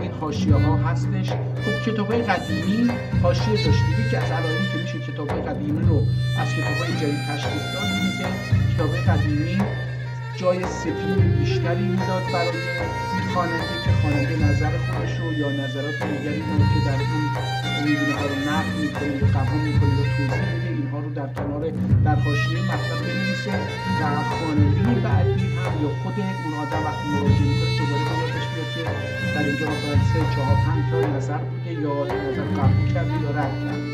این حاشیه ها هستش. خب کتاب‌های قدیمی حاشیه داشت دیگه، که از علائمی که میشه کتاب‌های قدیمی رو از کتاب‌های جدید تشخیص داد اینه که کتاب‌های قدیمی جای سفید بیشتری میداد برای خواننده که خواننده نظر خودش رو یا نظرات دیگری رو که در اون می‌بینه رو نقد می‌کنه یا قبول می‌کنه یا توضیح میده، اینها رو در کنار در حاشیه مطلب بنویسه و خواننده بعدی هم یا خود اون آدم وقتی مراجعه می‌کنه دوباره به یادش بیاد که در اینجا مثلا 3 4 5 تا نظر بوده یا نظر قبول کرده یا رد کرده.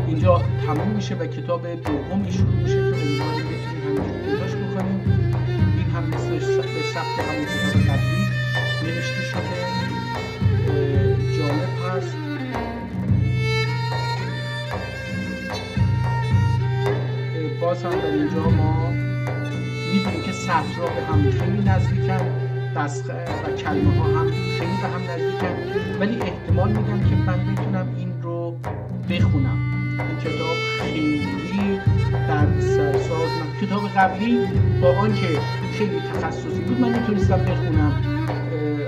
اینجا تموم میشه و کتاب دومی شروع میشه که امیدواریم بتونیم همینجوری پیداش بکنیم. این هم مثل به ثبت همون کتاب قبلی نوشته شده. جالب هست. باز هم در اینجا ما می‌بینیم که سطرها به هم خیلی نزدیکن، و کلمه ها هم خیلی به هم نزدیکن، ولی احتمال میدم که من بتونم این رو بخونم. این کتاب خیلی در سرساز کتاب قبلی با آنکه خیلی تخصصی بود من میتونستم بخونم،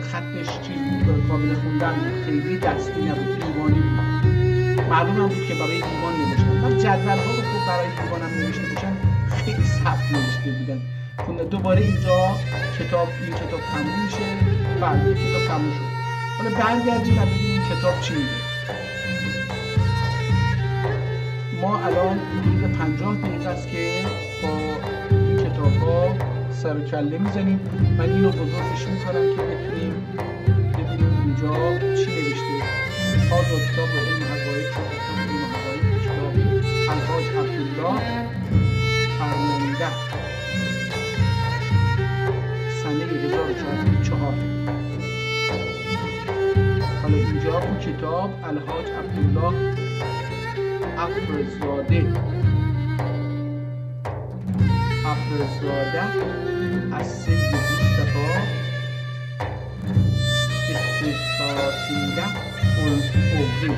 خطش چیز بود، قابل خوندن، خیلی دستی نبود، دیوانی بود. معلوم هم بود که برای دیوان نوشتم، ولی جدول ها رو خب برای دیوانم نوشته باشن خیلی سخت نوشته بودن. دوباره اینجا این کتاب تموم میشه. بله کتاب تموم شد. حالا برگردیم و ببینیم کتاب چی میگه. ما الان حدود 50 دقیقه است که با این کتاب ها سر و کله میزنیم. من اینو بزرگش میکنم که بتونیم ببینیم اینجا چی نوشته. هازا کتاب و علم حقایق، کتاب علم حقایق، کتاب الحاج عبدالله فرمانده، سنه 1404. حالا اینجا اون کتاب الحاج عبدالله افرزاده از سید مصطفی اختصاصیه اغری.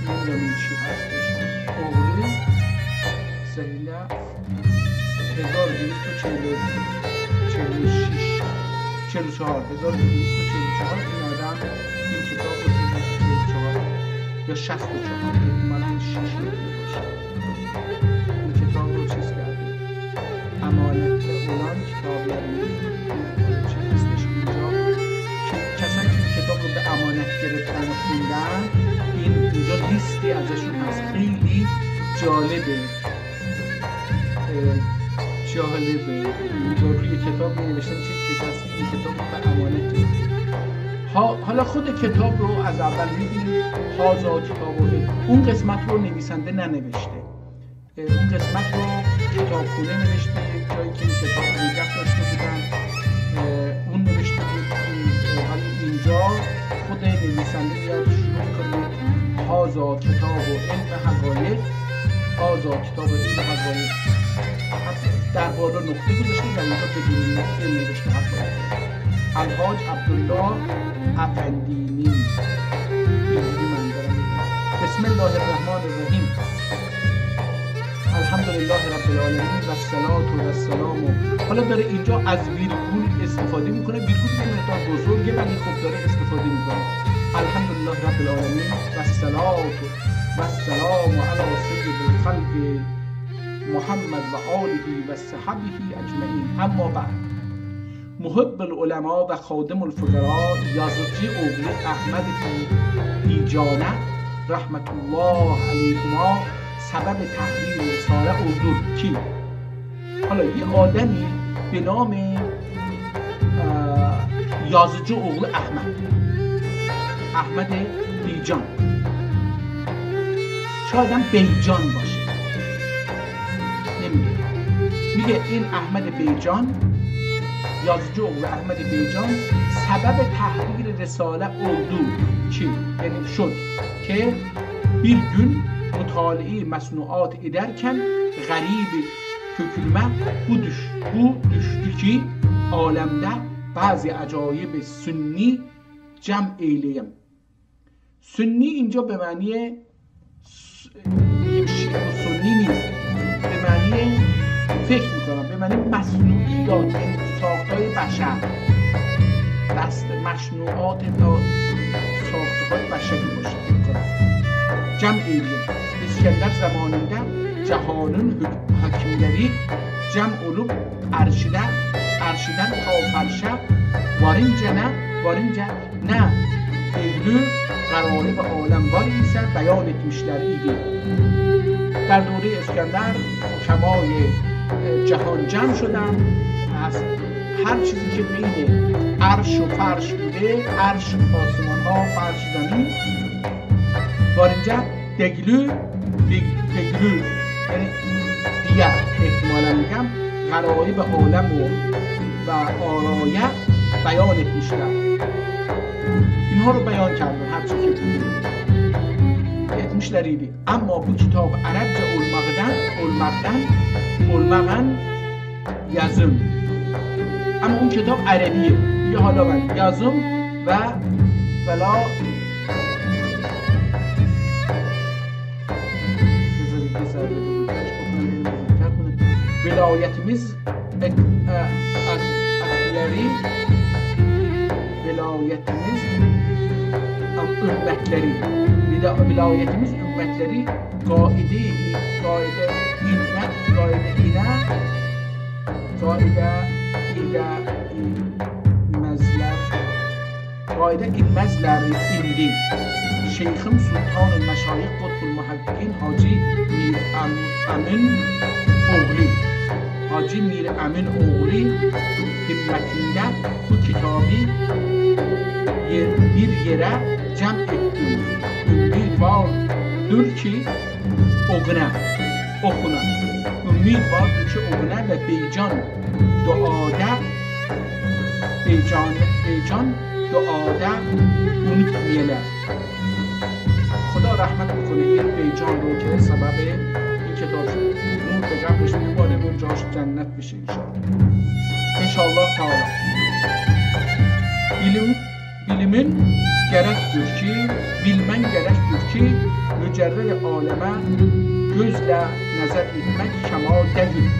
نمیدونم چی هستش. اغری سهیله 1244 این آدم این کتاب رو 1244 یا 64 احتمالاً 6 باشه این کتاب رو چیز کرده. امانت اولان کتاب چی هستش اینجا که کسانی که این کتاب رو به امانت گرفتن و خوندن اینجا لیستی ازشون هست. خیلی جالبه اینجا روی کتاب می نوشتن که کسی این کتاب رو به امانت گرفت. حالا خود کتاب رو از اول می‌بینیم. هازا کتاب اون قسمت رو نویسنده ننوشته، اون قسمت رو کتابخونه نوشته، یک جایی که این کتاب رو نگه داشته بودن اون نوشته بود. حالا اینجا خود نویسنده میاد شروع می‌کنه هازا کتاب علم حقایق، هازا کتاب علم حقایق، در بالا نقطه گذاشته و اینجا بدون نقطه نوشته حقایق. الحاج عبدالله افندینی. اینجوری من دارم میگم. بسم الله الرحمن الرحیم. الحمدلله رب العالمین و الصلاة و السلام. حالا داره اینجا از ویرگول استفاده میکنه. ویرگول یه مقدار بزرگه ولی خب داره استفاده میکنه. الحمدلله رب العالمین و الصلاة و السلام علی سید الخلق محمد و آله و صحبه اجمعین. اما بعد محب العلماء و خادم الفقراء یزدی اغری احمد بیجانه رحمت الله علیهما سبب تحریر رساله اردو کی؟ حالا یه آدمی به نام یزدی اغری احمد بیجان، شاید هم بیجان باشه نمیگه، میگه این احمد بیجان yazıcı oğlu Ahmed Beycan sebep tahrir Risale oldu ki yani şud ki bir gün mutali'i mesnuat ederken garib hükülme bu düştü ki alemde bazı acayip sünni cem eyleyim. Sünni اینجا به معنی سنی نیست، به معنی فکر میکنم، به معنی مصنوعیات، یعنی ساختهای بشر، دست مصنوعات تا ساختهای بشری باشه میکنم. جمع ایلیم اسکندر zamanında cehanın hakimleri cem olup arşiden ta farşa varınca ne Eylül قرائب عالموار ise beyan etmişler idi. در دوره اسکندر حکمای جهان جمع شدن از هر چیزی که بین عرش و فرش بوده، عرش آسمان ها، فرش زمین، وارنجا دگلو یعنی دیگر احتمالا میگم قرائب عالم و آرایه بیان etmişler. اینها رو بیان کردن هر چی که بوده etmişler idi. Ama bu kitap Arapça olmağın yazım. Ama اون kitap عربیه. یا حالا من yazım ve ولا vilayetimiz akleri vilayetimiz ümmetleri vilayetimiz ümmetleri kaide inmezler indi. Şeyhim Sultan-ı Meşayih Kutbul Muhakkikin Hacı Mir Amin Oğlu himmetinde bu kitabı bir yere cem etti. Ümid vardır ki okuna. Ümid vardır ki okuna ve Beycan duada unutmayalım. خدا رحمت بکنه این بیجان رو که سبب این کتاب شد نور به قبرش میباره و جاش جنت بشه انشاءالله تعالی. Bilmen gerektir ki mücerred aleme gözle nazar etmek kemal değil.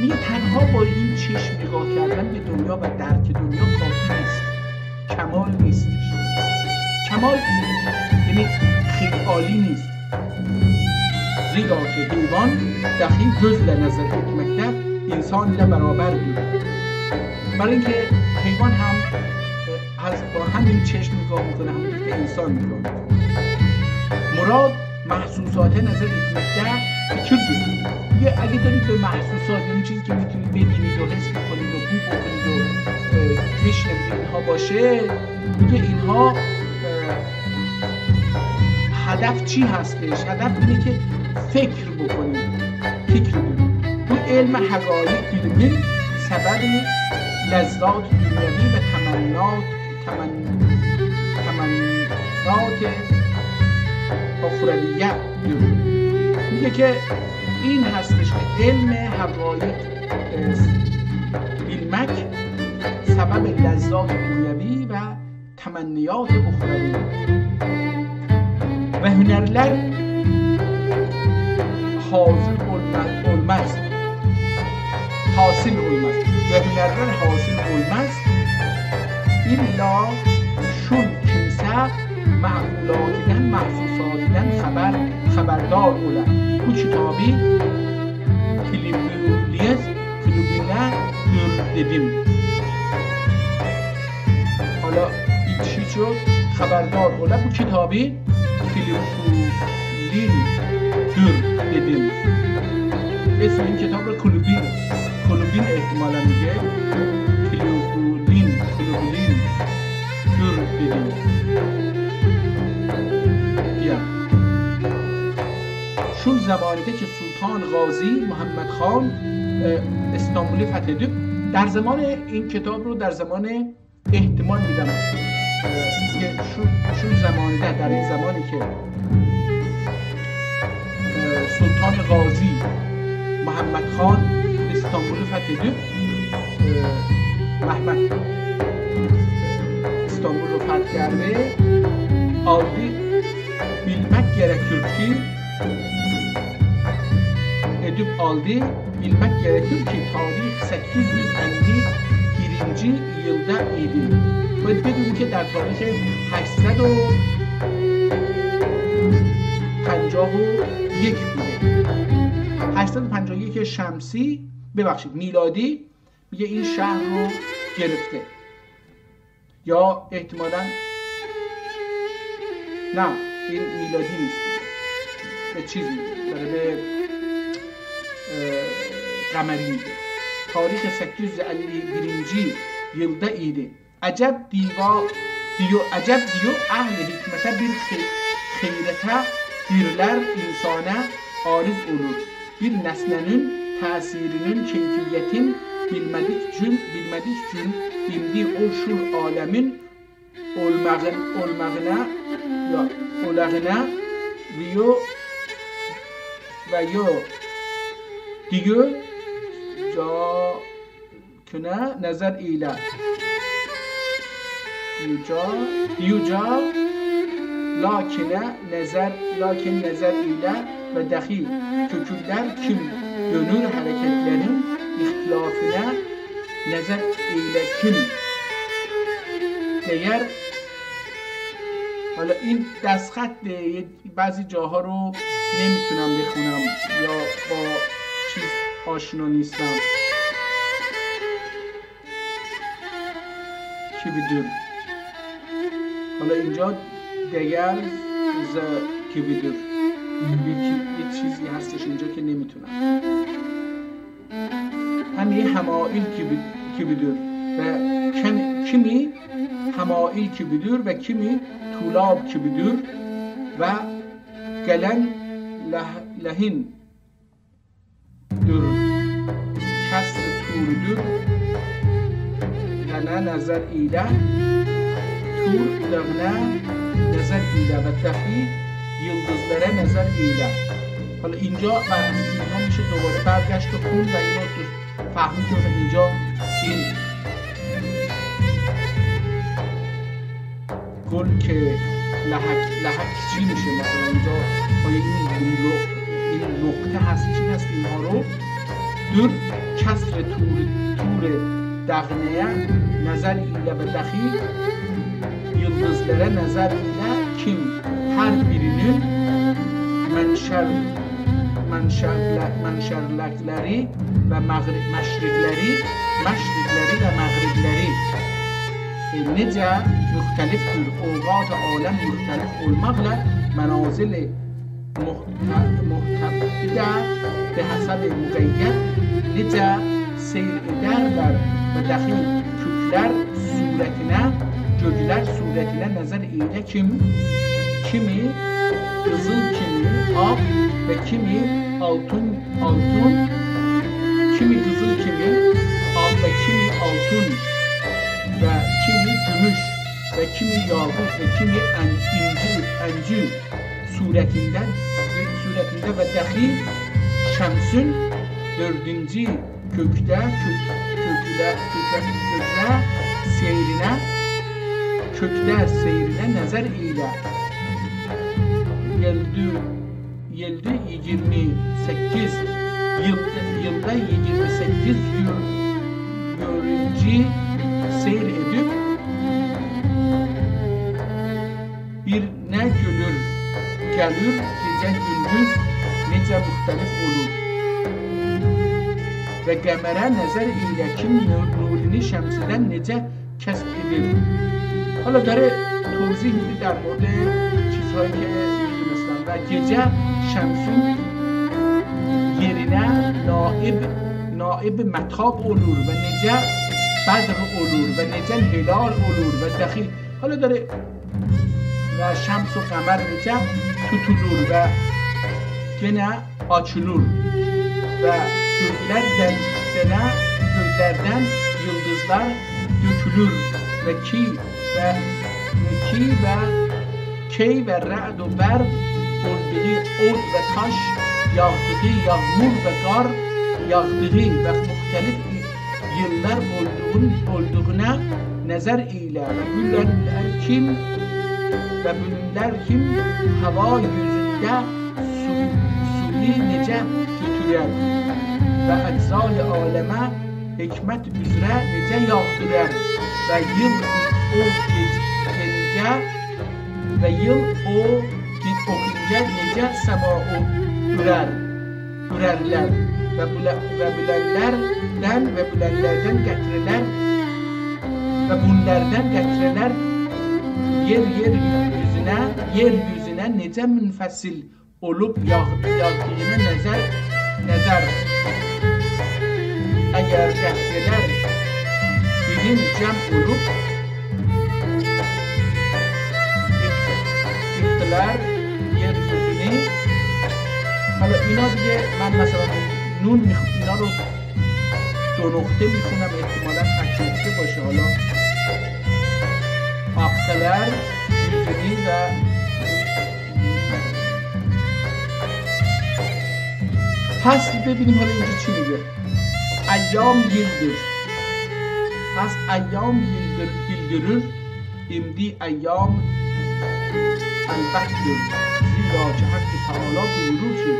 میگه تنها با این چشم نگاه کردن به دنیا و درک دنیا کافی نیست، کمال نیستش. کمال یعنی خیلی عالی نیست، زیرا که حیوان دقیق gözle نظر etmekte انسان ile beraberdir. برای اینکه حیوان هم با همین چشم نگاه میکنه، همونطور که انسان نگاه میکنه. مراد محسوسات نظر etmekte fikirdir. اگه دارید به محسوسات، یعنی چیزی که میتونید ببینید و حس بکنید و بو بکنید و بشنوید اینها باشه، میگه اینها هدف چی هستش؟ هدف اینه که فکر بکنید، فکر بکنید. تو علم حقایق علمی سبب لذات دنیوی و تمنات اخرویه میگه که این هستش که علم حقایق bilmek سبب لذات دنیوی و تمنیات اخروی و هنرler حاصل olmaz ve hünerler hasıl olmaz illa şun kimse معقولاتیدن محسوساتیدن خبردار اوله. Bu kitabı filibine gör dedim. حالا این چی شد؟ خبردار اوله. Bu kitabı filibine gör dedim. اسم این کتاب رو کلوبین احتمالا میگه. کلوبین گör dedim. شون زمانیده که سلطان غازی محمد خان استانبولی فتح edip در زمان این کتاب رو در زمان احتمال میدم که شو زمانده، در این زمانی که سلطان غازی محمد خان استانبول فتح دید، محمد İstanbul رو فتح کرده، aldı bilmek gerekir ki bilmek gerekir ki tarih 851 yılda idi. باید بدونیم که در تاریخ 851 بوده. 851 شمسی میلادی میگه این شهر رو گرفته، یا احتمالاً نه این میلادی نیست، به چیز میگه، داره به قمری میگه. تاریخ 851 yılda idi. Acep diyor ahli hikmete bir hayrete birler insana ariz olur. Bir nesnenin tesirinin keyfiyetin bilmedik cün indi o şur alemin olmağına diyor küne nazar ile diyor lakin nazar ile ve dahi köküller kim dönür hareketlerin ihtilafına nazar ile kim değer. حالا این دستخط بعضی جاها رو نمیتونم بخونم یا با چیز آشنا نیستم. کی بدون، حالا اینجا دیگر کی بدون یه چیزی هستش اینجا که نمیتونم. هم یه همائل کی بدون و kimi همائل کی بدون و kimi tulab ki büdür ve gelen lehin dür kasr turudur yana nazar ile tur dağına nazar ile ve dahi yıldızlara nazar ile. حالا اینجا اینا میشه دوباره برگشت و خون و اینا فهمید که اینجا این گل که لحک چی میشه، مثلا اینجا آیا این نقطه هست چی هست، اینها رو دور کسر تور دغنeye nazar ile ve dahi yıldızlara nazar ile kim her birinin menşerlekleri ve meşrikleri ve mağribleri necə müxtəlifdir, اوقات aləm müxtəlif olmaqla mənazil muhtəbdə به حسب müqeyyət necə seyr edərlər və daxil göklər surətinə nəzər ilə kimi qızıl, kimi ağ və kimi altun, kimi qızıl, kimi ağ və kimi altun ve kimi gümüş ve kimi yakut ve kimi incir suretinde ve dahi şemsün dördüncü kökler seyrine nazar ile yılda 28 yılda 28 yörünci seyir edip bir ne gelir gece gündüz nece muhtelif olur ve qəmərə nəzər ilə kim nurini şəmsidən necə kəsb edir. حالا داره توضیح میده در مورد چیزهایی که میدونستن و gece şəmsun yerinə naib mətab olur və necə بدر olur ve necə hilal olur ve daxil. حالا داره و şəms و qəmər necə tutulur ve gene açılır ve göklər göklerden yıldızlar dökülür ve ki ve ra'd و برق olduğu od ve taş yağdığı yağmur ve kar yağdığı ve muhtelif yıllar olduğuna nazar ile ve güller kim hava yüzünde suyu nece götürür ve eczal aleme hikmet üzere nece yağdırır ve yıl o gelince nece sema'u ürerler ve bulenlerden getiriler ve bunlardan getiriler yeryüzüne nece münfesil olup yağdığına nazar eğer getiriler birin cem olup yıktılar yeryüzünü. حالا اینا دیگه من مثلا نون اینا رو دو نقطه میخونم احتمالا تک نقطه باشه. حالا اقتلر yüzünü ve پس ببینیم حالا اینجا چی میگه. ایام yıldır. پس ایام yıldırır. imdi ایام البتdır. زیرا که حق تعالی buyurur ki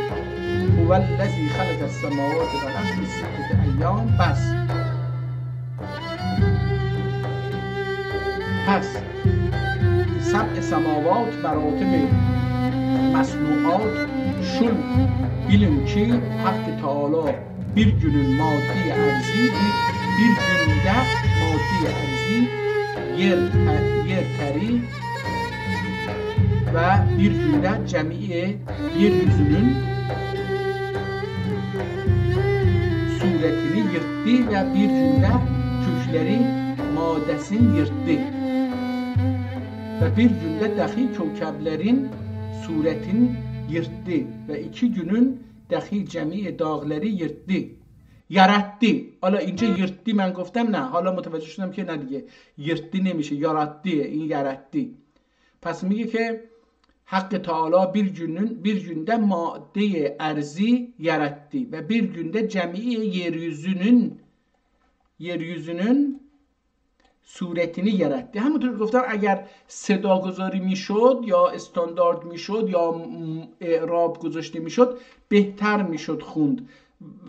هو الذی خلق السماوات والارض فی ستة ایام. پس سبع سماوات مراتب مسنوعات şun bilin ki حق تعالی bir günün maddi arzi bir günde maddi arzi yer teri ve bir günde cemiye yeryüzünün suretini yırttı ve bir günde kökleri maddesini yırttı ve bir günde dahi kökeblerin suretini yırttı ve iki günün dahi cemiye dağları yırttı. Yarattı. حالا اینجا yırttı من گفتم نه. حالا متوجه شدم که نه دیگه yırttı نمیشه yarattı. این yarattı. پس میگه که حق تعالی bir günde madde arzi yarattı ve bir günde cemiye yeryüzünün suretini yarattı. همونطور گفتم اگر صدا گذاری میشد یا استاندارد میشد یا اعراب گذاشته میشد بهتر میشد خوند.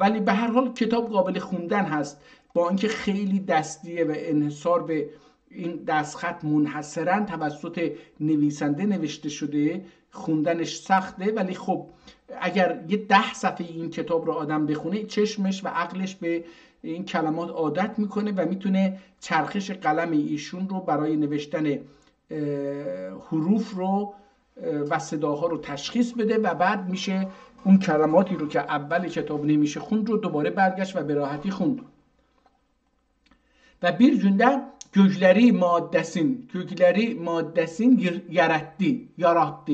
ولی به هر حال کتاب قابل خوندن هست با اینکه خیلی دستیه و انحصار به این دستخط منحصرا توسط نویسنده نوشته شده، خوندنش سخته. ولی خب اگر یه 10 صفحه این کتاب رو آدم بخونه چشمش و عقلش به این کلمات عادت میکنه و میتونه چرخش قلم ایشون رو برای نوشتن حروف رو و صداها رو تشخیص بده و بعد میشه اون کلماتی رو که اول کتاب نمیشه خوند رو دوباره برگشت و به راحتی خوند. و bir günde gökleri maddesin yarattı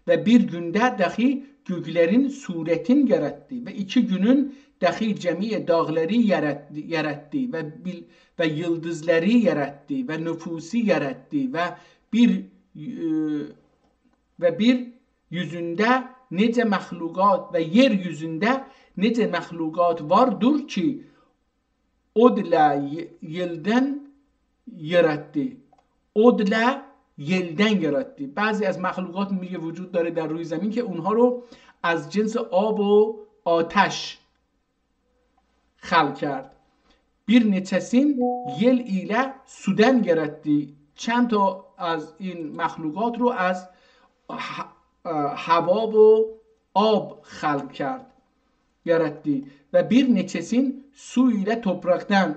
ve bir günde dahi göklerin suretin yarattı ve iki günün dahi cemiye dağları yarattı ve yıldızları yarattı ve nüfusu yarattı ve bir yüzünde nece mahlukat ve yeryüzünde nece mahlukat vardır ki odla yelden yarattı. odla yelden yarattı. بعضی از مخلوقات میگه وجود داره در روی زمین که اونها رو از جنس آب و آتش خلق کرد. bir neçesini yel ile sudan yarattı. چند تا از این مخلوقات رو از هوا و آب خلق کرد yarattı و bir neçesini su ile topraktan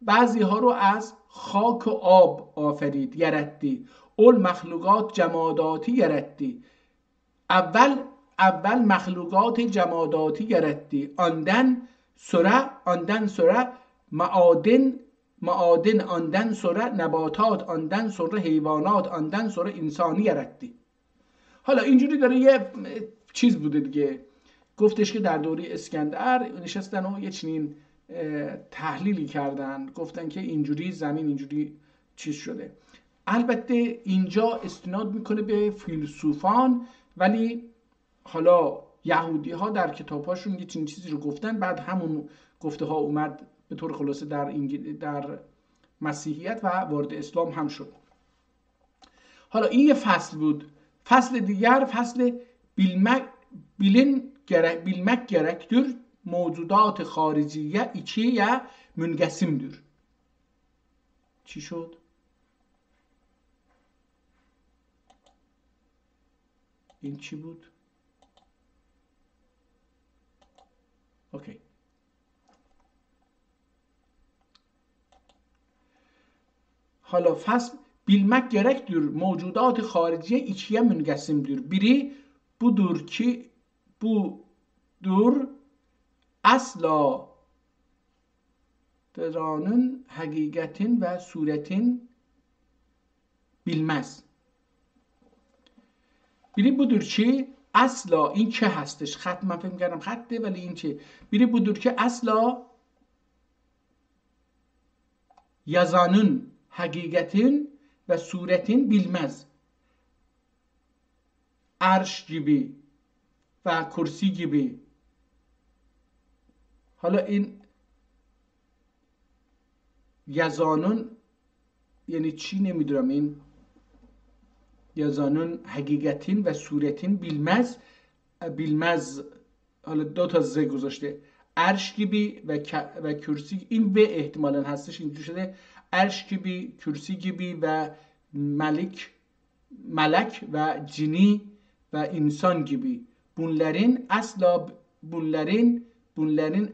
بعضی ها رو از خاک و آب آفرید yarattı. اول مخلوقات جماداتی yarattı. اول مخلوقات جماداتی yarattı. آندن sonra معادن آندن sonra نباتات آندن sonra حیوانات آندن sonra انسانی yarattı. حالا اینجوری داره یه چیز بوده دیگه. گفتش که در دوره اسکندر نشستن و یه چنین تحلیلی کردن، گفتن که اینجوری زمین اینجوری چیز شده. البته اینجا استناد میکنه به فیلسوفان، ولی حالا یهودی ها در کتابهاشون یه چیزی رو گفتن، بعد همون گفته ها اومد به طور خلاصه در مسیحیت و وارد اسلام هم شد. حالا این یه فصل بود. فصل دیگر فصل bilmek gerektir موجودات خارجیه içiye müngesimdir. چی شد؟ این چی بود؟ اوکی. حالا فصل bilmek gerektir موجودات خارجیه içiye müngesimdir. Biri budur ki budur asla dranın hakikatin ve suretin bilmez. Biri budur ki asla این چه هستش؟ خط من فکر می‌کردم خطه ولی این چه؟ biri budur ki asla yazanın hakikatin ve suretin bilmez. Arş gibi و کرسی gibi. حالا این یزانون یعنی چی نمیدونم. این یزانون حقیقتین و صورتین بیلمز حالا دو تا ز گذاشته. عرش gibi و کرسی، این به احتمالاً هستش اینجوری شده عرش gibi کرسی gibi و ملک و جنی و انسان gibi. Bunların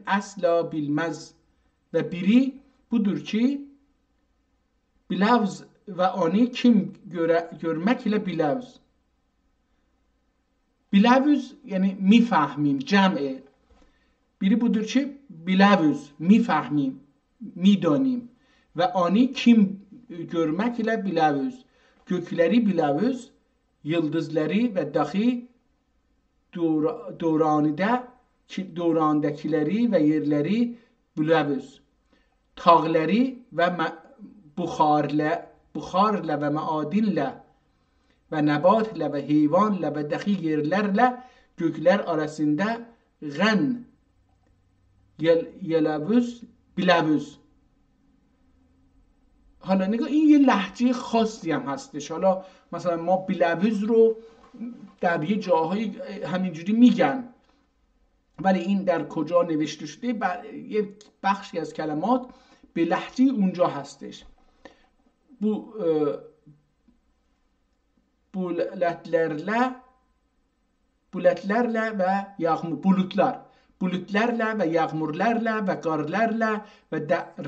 asla bilmez ve biri budur ki bilavz ve onu kim görmek ile bilavz. Bilavz yani میفهمیم جمعه. biri budur ki bilavz میفهمیم میدانیم ve onu kim görmek ile bilavz. Gökleri bilavz, yıldızları ve dahi dövrəndekiləri və yerləri biləviz. Tağları və buxarla və məadinlə və nəbatlə və heyvanla və dəxi yerlərlə göklər arasında غن یلوز biləviz. حالا نگاه این یه لهجه خاصی هم هستش. حالا مثلا ما biləviz رو در یه جاهایی همینجوری میگن، ولی این در کجا نوشته شده یه بخشی از کلمات به لهجه اونجا هستش. bulutlarla ve yağmurlarla ve karlarla ve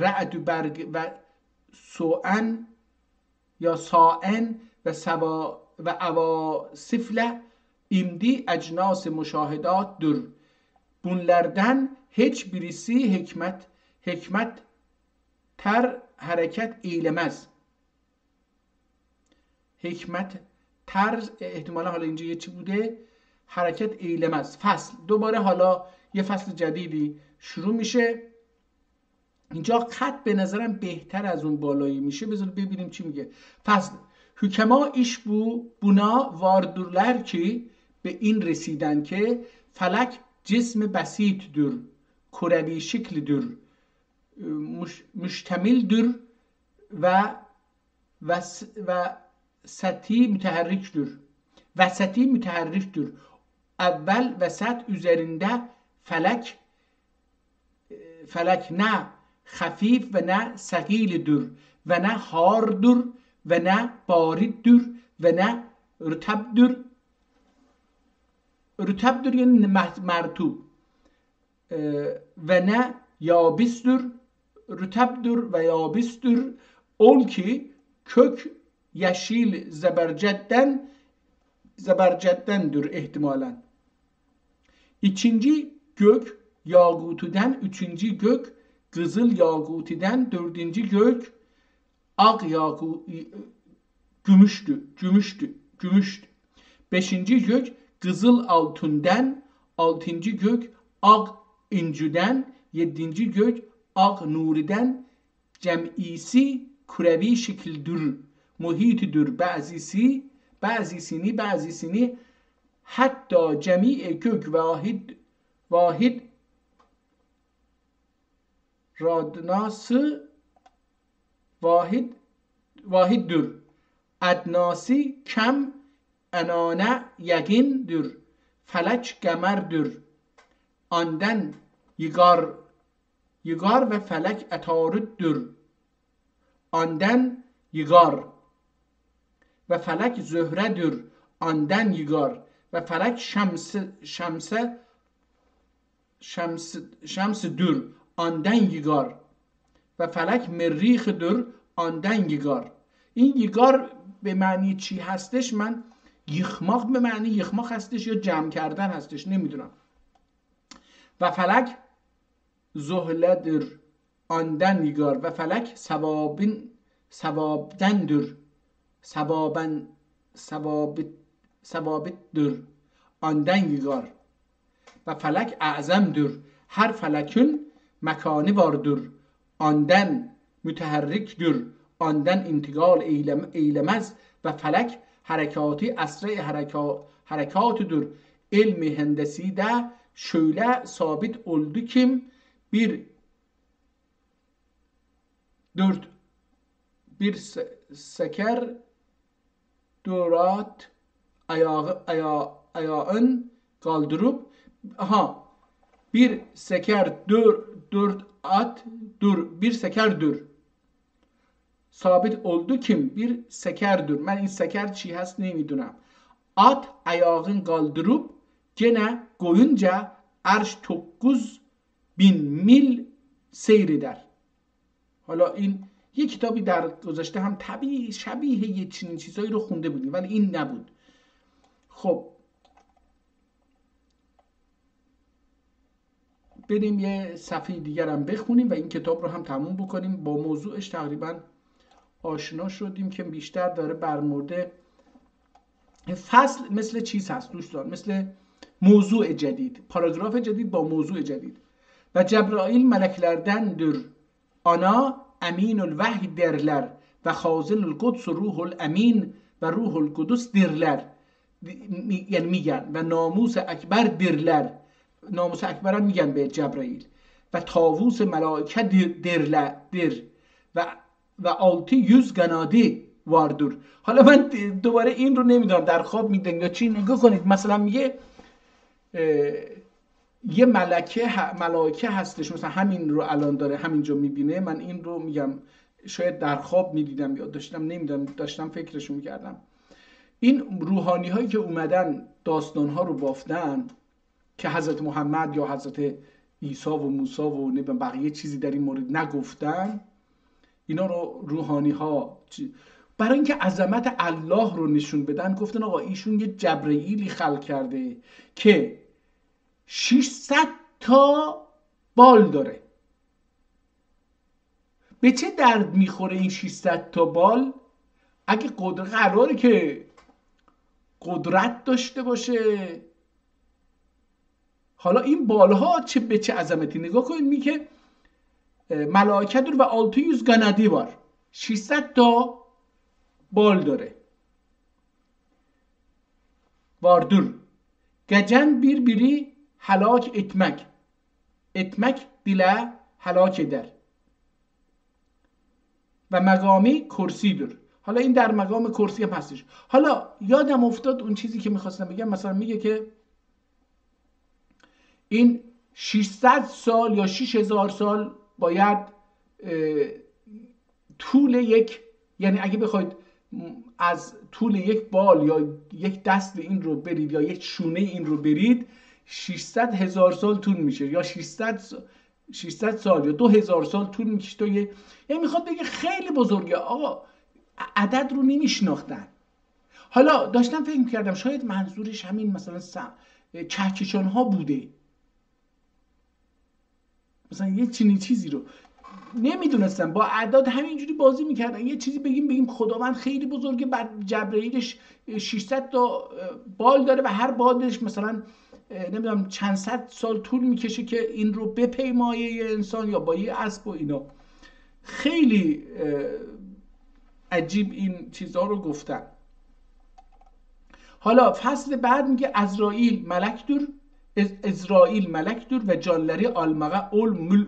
ra'd berg ve soğan ya saen ve avasifle imdi ecnas müşahedatdır. Bunlardan hiçbirisi hikmet ter hareket eylemez. Hikmet ter احتمالا حالا اینجا یه چی بوده حرکت eylemez. فصل دوباره حالا یه فصل جدیدی شروع میشه. اینجا خط به نظرم بهتر از اون بالایی میشه. بذار ببینیم چی میگه. فصل hükema iş buna vardırlar ki به این رسیدن که فلک جسم بسیطdir, کروی شکلdir, مشتملdir و سطحی müteharrikdir. Evvel vesat üzerinde felek ne hafif ve ne sakildir ve ne hardır ve ne bariddir ve ne rütebdir. Rütebdir yani mertub ve ne yabistir. Rütebdir ve yabistir. Ol ki kök yeşil zeberceddendir ihtimalen. İkinci gök yağutiden, üçüncü gök kızıl yağutiden, dördüncü gök ak gümüştü. Beşinci gök kızıl altından, altıncı gök ak incüden, yedinci gök Ağ nuriden cem'isi kurevi şekildir. Muhitdir bazisini hatta cemi'i kök vahid radnası vahiddir. Adnasi kem enane yagindir. Felek gemerdir. Anden yıgar ve felek etarüddür. Anden yıgar ve felek zühredir. Anden yıgar ve felek şemsdür. Anden yıgar ve felek مریخدür. Anden yıgar. این یگار به معنی چی هستش؟ من یخماق به معنی یخماق هستش یا جمع کردن هستش نمیدونم. و فلک زهلدر آندن یگار و فلک سبابدندر سبابدر آندن یگار و فلک اعظمدر هر فلکün مکانی واردر آندن متحرکدر آندن انتقال eylemez ve felek harekati asre harekatıdır. İlmi hendesi de şöyle sabit oldu ki bir seker durat ayağın kaldırıp bir seker bir sekerdir. Sabit oldu kim? Bir sekerdir. Ben این seker چی هست نمیدونم. At ayağın kaldırıp gene koyunca arş 9000 mil seyreder. حالا این یک کتابی در گذشته هم طبیعی شبیه یه چنین چیزایی رو خونده بودیم ولی این نبود. خب بریم یه صفحه دیگر هم بخونیم و این کتاب رو هم تموم بکنیم. با موضوعش تقریبا آشنا شدیم که بیشتر داره بر مورد فصل مثل چیز هست دوستان، مثل موضوع جدید، پاراگراف جدید با موضوع جدید. و جبرائیل meleklerdendir. Ana eminül vahy derler ve hazilül kuds ruhul emin ve ruhul kudüs derler. Yani میگن و ناموس اکبر درler. ناموس اکبر هم میگن به جبرائیل و طاووس ملائکه در و 600 گنادی واردور. حالا من دوباره این رو نمیدونم در خواب میدن یا چی. نگاه کنید مثلا میگه یه ملائکه هستش مثلا همین رو الان داره همینجا میبینه. من این رو میگم شاید در خواب میدیدم یا داشتم فکرشو میکردم. این روحانی هایی که اومدن داستان ها رو بافتن که حضرت محمد یا حضرت عیسی و موسی و بقیه چیزی در این مورد نگفتن، اینا رو روحانی ها برای اینکه عظمت الله رو نشون بدن گفتن آقا ایشون یه جبرئیلی خلق کرده که 600 تا بال داره. به چه درد میخوره این 600 تا بال اگه قراره که قدرت داشته باشه؟ حالا این بالها به چه عظمتی نگاه کنید. میگه ملائکه دور و 600 گنادی var. 600 تا بال داره. vardır. Gecen birbiri helak etmek. Etmek dile helak eder. و مقامی کرسیدür. حالا این در مقام کرسی هم هستش. حالا یادم افتاد اون چیزی که میخواستم بگم. مثلا میگه که این 600 سال یا 6000 سال باید طول یک، یعنی اگه بخواید از طول یک بال یا یک دست این رو برید یا یک شونه این رو برید 600,000 سال طول میشه یا 600 سال یا 2000 سال طول میشه. تو یعنی میخواد بگه خیلی بزرگه. آقا عدد رو نمیشناختن. حالا داشتم فکر میکردم شاید منظورش همین مثلا کهکشان ها بوده، مثلا یه چنین چیزی رو نمیدونستم. با اعداد همینجوری بازی میکردن. یه چیزی بگیم خداوند خیلی بزرگه، بعد جبرئیلش 600 تا بال داره و هر بالش مثلا نمیدونم چند صد سال طول میکشه که این رو بپیمایه یه انسان یا با یه اسب و اینا. خیلی عجیب این چیزها رو گفتن. حالا فصل بعد میگه ازرائیل ملک دور و جانلری آلمغه اول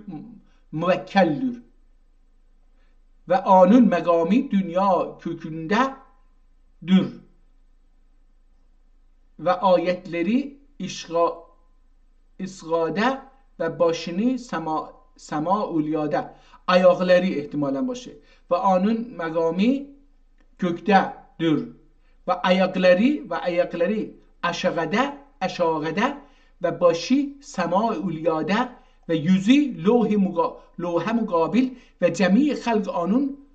موکل دور و آنون مقامی dünya kökünde dur ve ayetleri isgade ve başını sema ulyade. Ayakları ihtimalen başı. Ve anun megami kökte dur ve ayakları aşağıda ve başı sema ulyade ve yüzü lohe mukabil ve cemi halk anun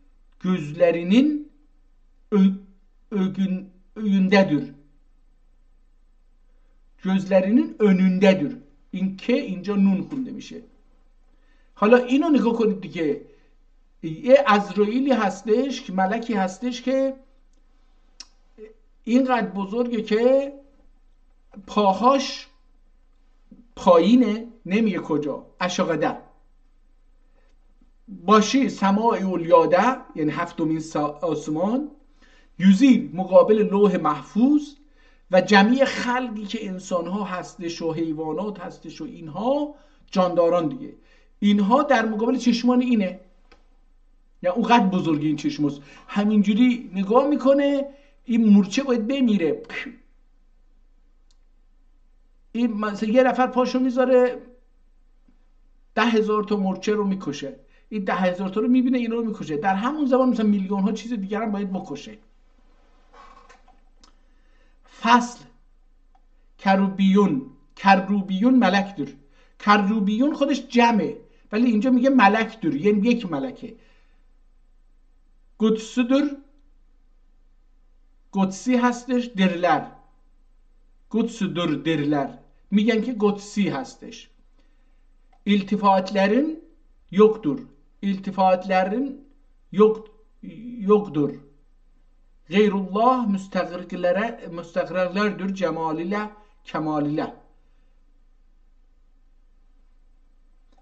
gözlerinin önündedir. Gözlerinin önündedir. این که اینجا نون خونده میشه. حالا اینو نگاه کنید دیگه، یه عزرائیلی هستش که ملکی هستش که اینقدر بزرگه که پاهاش پایینه، نمیگه کجا، اشاقده باشی سماع اولیاده یعنی هفتمین آسمان، یوزی مقابل لوح محفوظ و جمعی خلقی که انسان ها هستش و حیوانات هستش و اینها جانداران دیگه، اینها در مقابل چشمان اینه، یعنی اونقدر بزرگی این چشم هست. همینجوری نگاه میکنه این مورچه باید بمیره، این مثلا یه نفر پاشو میذاره 10,000 تا مورچه رو میکشه، این 10,000 تا رو میبینه اینا رو میکشه، در همون زمان مثلا میلیون ها چیز دیگر هم باید بکشه. فصل کروبیون ملکدür. کروبیون خودش جمعه ولی اینجا میگه ملکدür، یعنی یک ملکه. قدسدür، قدسی هستش، درler قدسدür derler میگن که قدسی هستش. İltifatlerin yoktur. İltifatlerin yoktur. Gayrullah müstakirlerdir cemaliyle kemaliyle.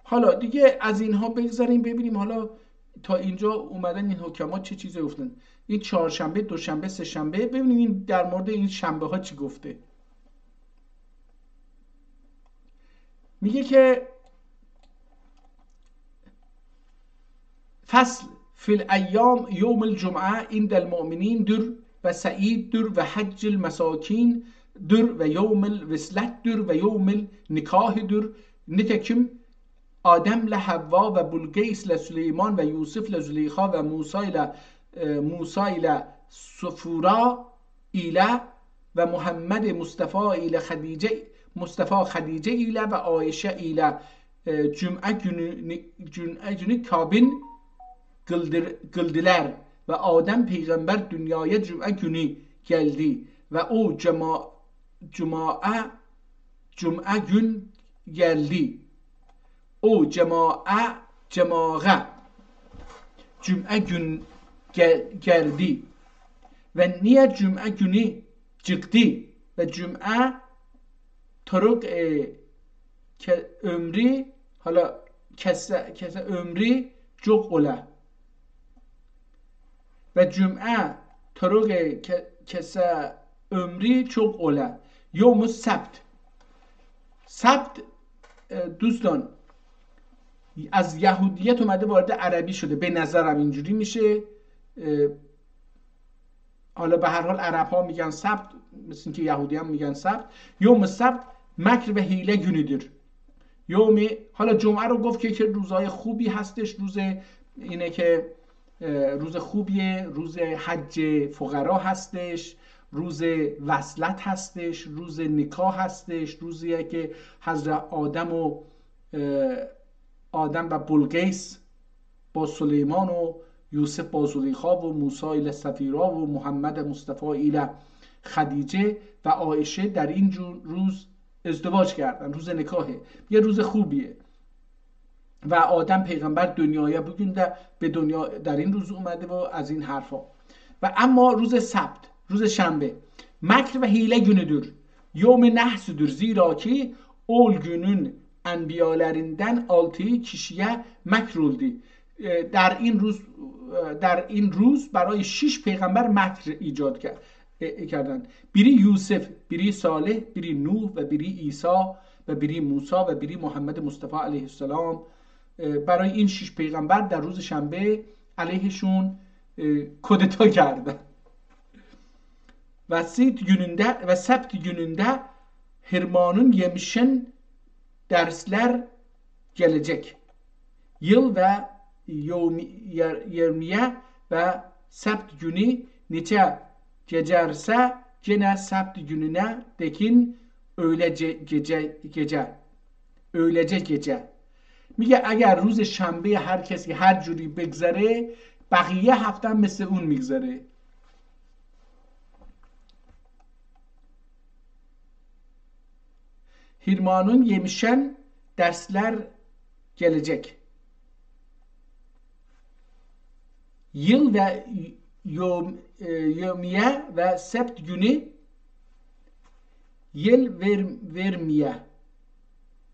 حالا دیگه از اینها بگذاریم ببینیم حالا تا اینجا اومدن این حکمات چه چیزی گفتن. این چهارشنبه، دوشنبه، سه شنبه، ببینیم این در مورد این شنبه ها چی گفته. میگه که فصل فی الایام یوم الجمعه عند المؤمنین در و سعید در و حج المساکین در و یوم الوصلت در و یوم النکاح در. نتکم آدم لحوا و بلقیس لسلیمان و یوسف لزلیخا و موسی لسفورا ایله و محمد مصطفی خدیجه ایله و عایشه ایله. Cuma günü kabin kıldılar ve Adem peygamber dünyaya Cuma günü geldi ve o Cuma gün geldi. O cema'a Cuma gün geldi ve niye Cuma günü çıktı ve Cuma tarık ömrü hala kese ömrü çok ola ve Cuma tarık kese ömrü çok ola. Yom Sabt. Sabt دوستان از یهودیت اومده وارد عربی شده، به نظرم اینجوری میشه. حالا به هر حال عرب ها میگن سبت، مثل اینکه یهودی هم میگن سبت. یوم سبت مکر و حیله günüdür. حالا جمعه رو گفت که روزهای خوبی هستش، روز اینه که روز خوبیه، روز حج فقرا هستش، روز وصلت هستش، روز نکاح هستش، روزیه که حضرت آدم و بلقیس با سلیمان و یوسف با زلیخا و موسی الی سفیرا و محمد مصطفی الی خدیجه و عایشه در این روز ازدواج کردن، روز نکاحه، یه روز خوبیه و آدم پیغمبر دنیای بگونده به دنیا در این روز اومده و از این حرفا. و اما روز سبت، روز شنبه مکر و حیله günüdür. Yevmi nehsudur, zira ki ol günün enbiyalerinden 6 kişiye مکر در این روز برای 6 پیغمبر مکر ایجاد کردند. بری یوسف، بری صالح، بری نوح و بری عیسی و بری موسی و بری محمد مصطفی علیه السلام. برای این 6 پیغمبر در روز şenbe aleyhişun kudeta kردن. ve sebt gününde Hirman'ın yemişin dersler gelecek. Yıl ve yevmiye ve sebt günü nice geçerse gene sebt gününe dekin öylece gece. میگه اگر روز شنبه هر کسی هر جوری بگذره بقیه هفته مثل اون میگذره. Hirman'ın yemişen dersler gelecek. Yıl ve yevmiye ve sebt günü yıl vermeye.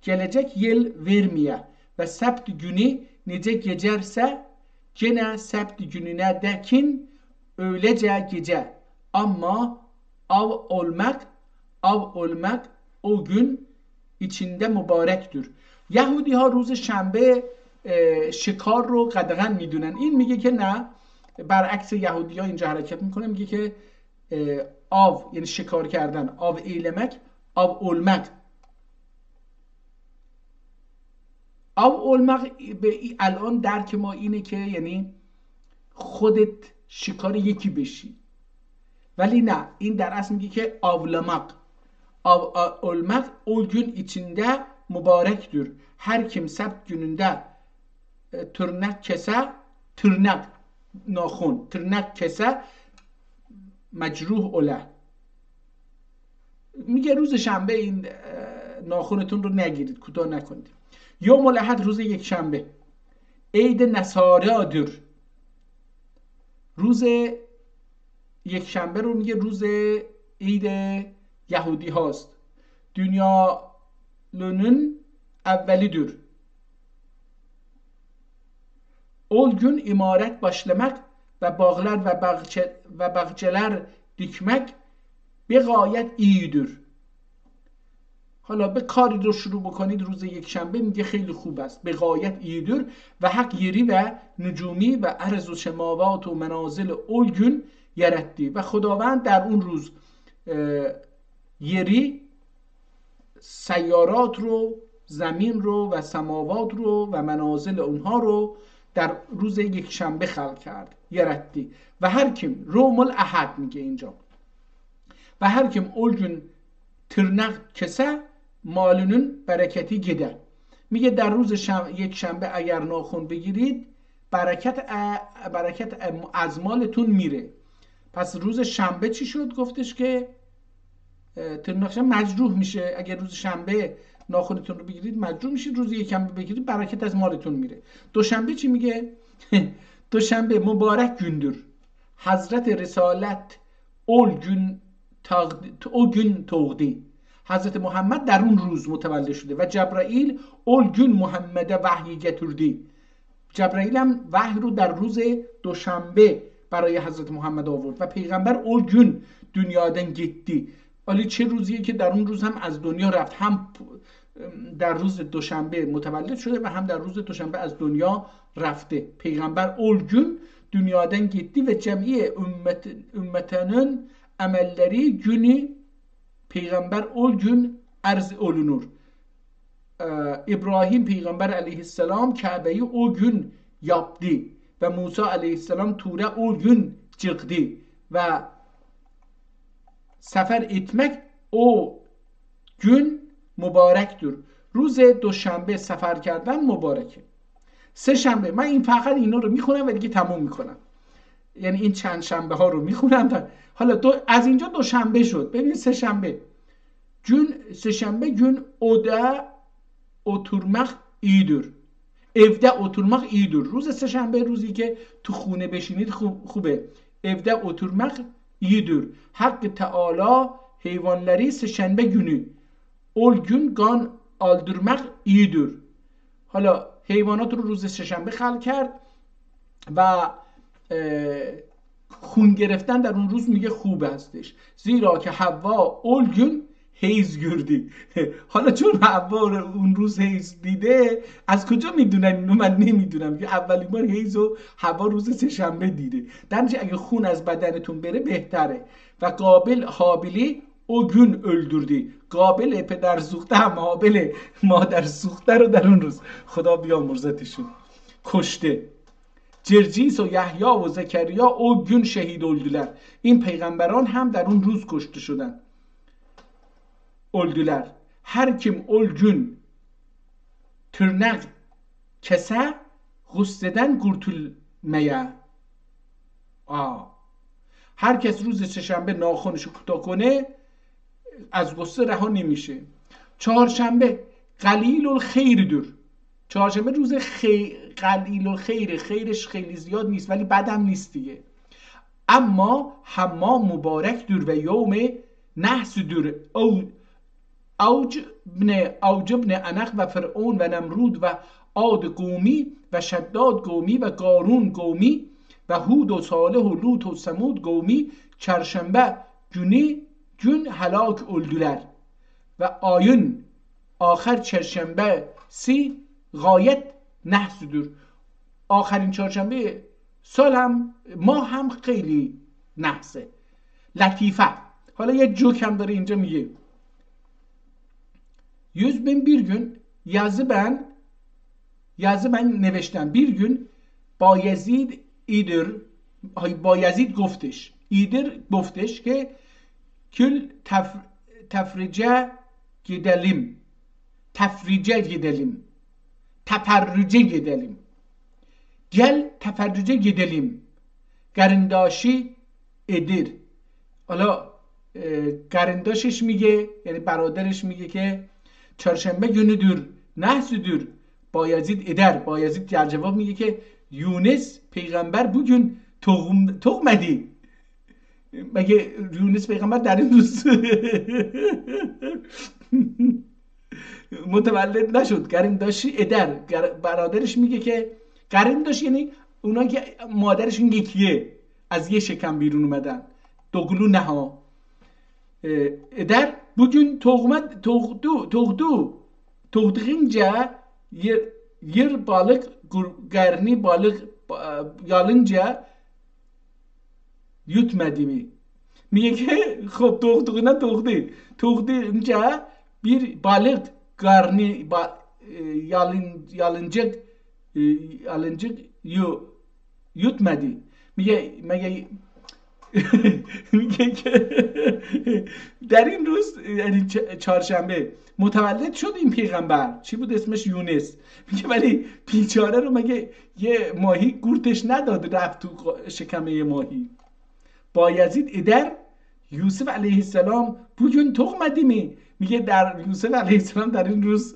Gelecek yıl vermeye. Ve sebt günü nice geçerse gene sebt gününe dekin öylece gece. Ama av olmak o gün içinde mübarektir. یهودی ها روز شنبه شکار رو قدغن میدونن. این میگه که نه، برعکس یهودی ها اینجا حرکت میکنه، میگه که آو یعنی شکار کردن، آو ایلمک، آو اولمک. آو اولمک به الان درک ما اینه که یعنی خودت شکار یکی بشی، ولی نه، این در اصل میگه که avlamak. Olmak o gün içinde mübarektir. Her kim sebt gününde tırnak kese, tırnak nakhun, tırnak kese mecruh ola. میگه روز شنبه این ناخونتون رو نگیرید، کوتاه نکنید. یوم الاحد روز یک شنبه عید نصارا روز یک شنبه رو میگه روز عید Yahudi هاست. Dünyanın evvelidir. O gün imaret başlamak ve bağlar ve bahçeler dikmek به غایت iyidir. حالا به کاری رو شروع بکنید روز یک شنبه میگه خیلی خوب است، به غایت iyidir و حق یری و نجومی و ارض و سماوات و منازل اول gün yarattı و خداوند در اون روز یری سیارات رو، زمین رو و سماوات رو و منازل اونها رو در روز یک شنبه خلق کرد، یرتی. و هر kim روم الاحد میگه اینجا، و هر kim o gün tırnak kese malının bereketi gider. میگه در روز یک شنبه اگر ناخن بگیرید برکت از مالتون میره. پس روز شنبه چی شد؟ گفتش که ترناخش مجروح میشه. اگر روز شنبه ناخنتون رو بگیرید مجروح میشید، روز یکشنبه بگیرید برکت از مالتون میره. دوشنبه چی میگه؟ دوشنبه مبارک gündür. حضرت رسالت o gün doğdu. حضرت محمد در اون روز متولد شده و جبرائیل o gün محمد وحی getirdi. جبرائیل هم وحی رو در روز دوشنبه برای حضرت محمد آورد و پیغمبر o gün dünyadan gitti. ولی چه روزیه که در اون روز هم از دنیا رفت، هم در روز دوشنبه متولد شده و هم در روز دوشنبه از دنیا رفته. پیغمبر ol gün dünyadan gitti ve cem'i ümmetinin amelleri günü پیغمبر ol gün arz olunur. İbrahim Peygamber aleyhisselam Kabe'yi o gün yaptı ve Musa aleyhisselam Ture o gün çıktı ve sefer etmek o gün mübarektir. روز دوشنبه سفر کردن مبارکه. سه شنبه من این فقط اینا رو میخونم و دیگه تموم میکنم، یعنی این چند شنبه ها رو میخونم. حالا از اینجا دوشنبه شد. ببینید سه شنبه gün oda oturmak iyidir. Evde oturmak iyidir. روز سه شنبه روزی که تو خونه بشینید خوبه. Evde oturmak iyidir. حق تعالی hayvanları sehşenbe günü ol gün gan aldırmak iyidir. حالا حیوانات رو روز سه‌شنبه خلق کرد و خون گرفتن در اون روز میگه خوب هستش، زیرا که حوا اول gün حیض گردی. حالا چون حوا اون روز حیض دیده، از کجا میدونن اینو؟ من نمیدونم که اولین بار حیض رو حوا روز سه‌شنبه دیده. در نتیجه اگه خون از بدنتون بره بهتره. و قابل حابیلی او gün öldürdü. قابل پدر سوخته هم حابل مادر سوخته رو در اون روز، خدا بیامرزتشون، کشته. جرجیس و یحیی و زکریا او gün şehit öldüler. این پیغمبران هم در اون روز کشته شدن. öldüler. Her kim ol gün tırnak kese gusseden kurtulmaya. هر کس روز سه‌شنبه ناخنشو کوتاه کنه از غصه رها نمیشه. چهارشنبه قلیل الخیردür. چهارشنبه روز قلیل الخیر، خیرش خیلی زیاد نیست ولی بدم نیست دیگه. اما حما مبارک دور و یوم نحس دور اوج بن انق و فرعون و نمرود و عاد قومی و شداد قومی و قارون قومی و هود و صالح و لوط و ثمود قومی çarşamba gün helak öldüler ve ayın آخر çarşamba غایت نحسدür. آخرین چهارشنبه سال هم ماه هم خیلی نحسه. لطیفه. حالا یه جوک هم داره اینجا میگه 100.001 gün yazı ben نوشتم bir gün Bayezid ایدر بایزید گفتش گفتش که کل تفرجه gidelim teferrüce gidelim gel teferrüce gidelim گرنداشی ادر. حالا گرنداشش میگه یعنی برادرش میگه که çarşamba günüdür nehsüdür Bayezid eder. Bayezid در جواب میگه که یونس پیغمبر bugün توغمدی. مگه یونس پیغمبر در این روز متولد نشد؟ گرنداشی ادر. برادرش میگه که گرنداش یعنی اونا که مادرشون یکیه، از یه شکم بیرون اومدن، دوگلو نها. eder bugün toğduğunca yer balık garni balık yalınca yutmadı mı? میگه که خب toğduğunca bir balık garni yalınca yutmadı. میگه میگه که در این روز یعنی چهارشنبه متولد شد این پیغمبر. چی بود اسمش؟ یونس. میگه ولی بیچاره رو مگه یه ماهی گورتش نداد رفت تو شکم یه ماهی. بایزید ادر یوسف علیه السلام bugün توغمدی می. میگه در یوسف علیه السلام در این روز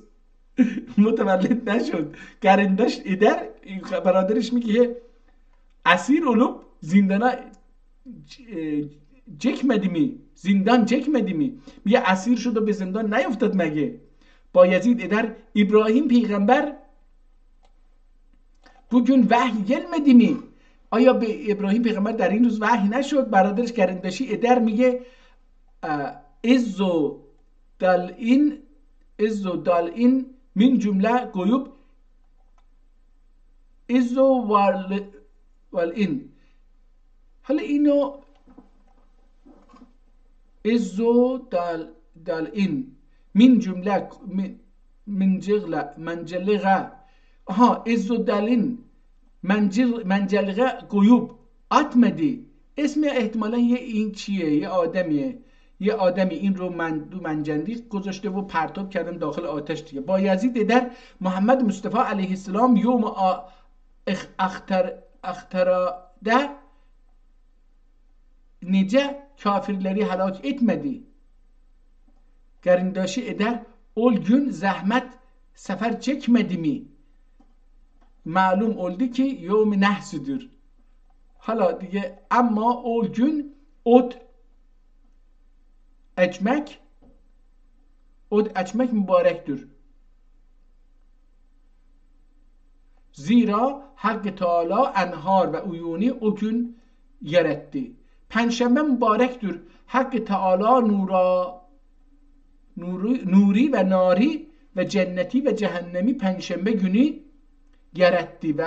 متولد نشد. گرنداش ادر برادرش میگه اسیر olup zindana çekmedi mi? زندان çekmedi mi? میگه اسیر شد و به زندان نیفتاد مگه؟ بایزید eder ابراهیم پیغمبر bugün وحی gelmedi mi? آیا به ابراهیم پیغمبر در این روز وحی نشد؟ برادرش گرنداشی ادر میگه ازو دال این من جمله گویوب ازو وال این. حالا اینو ازو دال این من جمله منجلغه ازو دال این منجلغه قیوب اتمدی. اسم احتمالا یه این چیه؟ یه آدمی این رو منجندیق گذاشته و پرتاب کردن داخل آتش دیگه. بایزید در محمد مصطفی علیه السلام یوم اختراده nice kafirleri helak etmedi. Gerindaşı eder ol gün zahmet sefer çekmedi mi? Malum oldu ki yevm nehsüdür. Hala دیگه اما ol gün ot ekmek, o ekmek mübarektir. Zira Hak Teala enhar ve uyuni o gün yarattı. Penşembe mübarektir. Hak Teala nuri ve nari ve cenneti ve cehennemi penşembe günü yarattı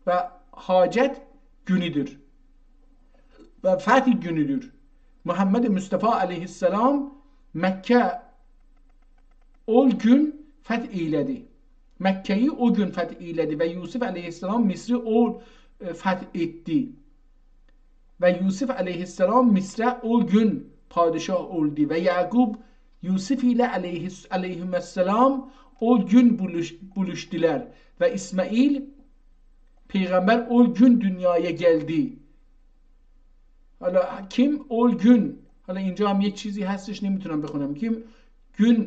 ve hacet günüdür. Ve fetih günüdür. Muhammed Mustafa aleyhisselam Mekke o gün fethiledi. Mekke'yi o gün fethiledi ve Yusuf aleyhisselam Mısır'ı o fethetti. Ve Yusuf aleyhisselam Mısır'a o gün padişah oldu ve Yakub Yusuf ile aleyhisselam o gün buluştular ve İsmail peygamber o gün dünyaya geldi. حالا kim o gün, حالا اینجا هم یک چیزی هستش نمیتونم بخونم. kim gün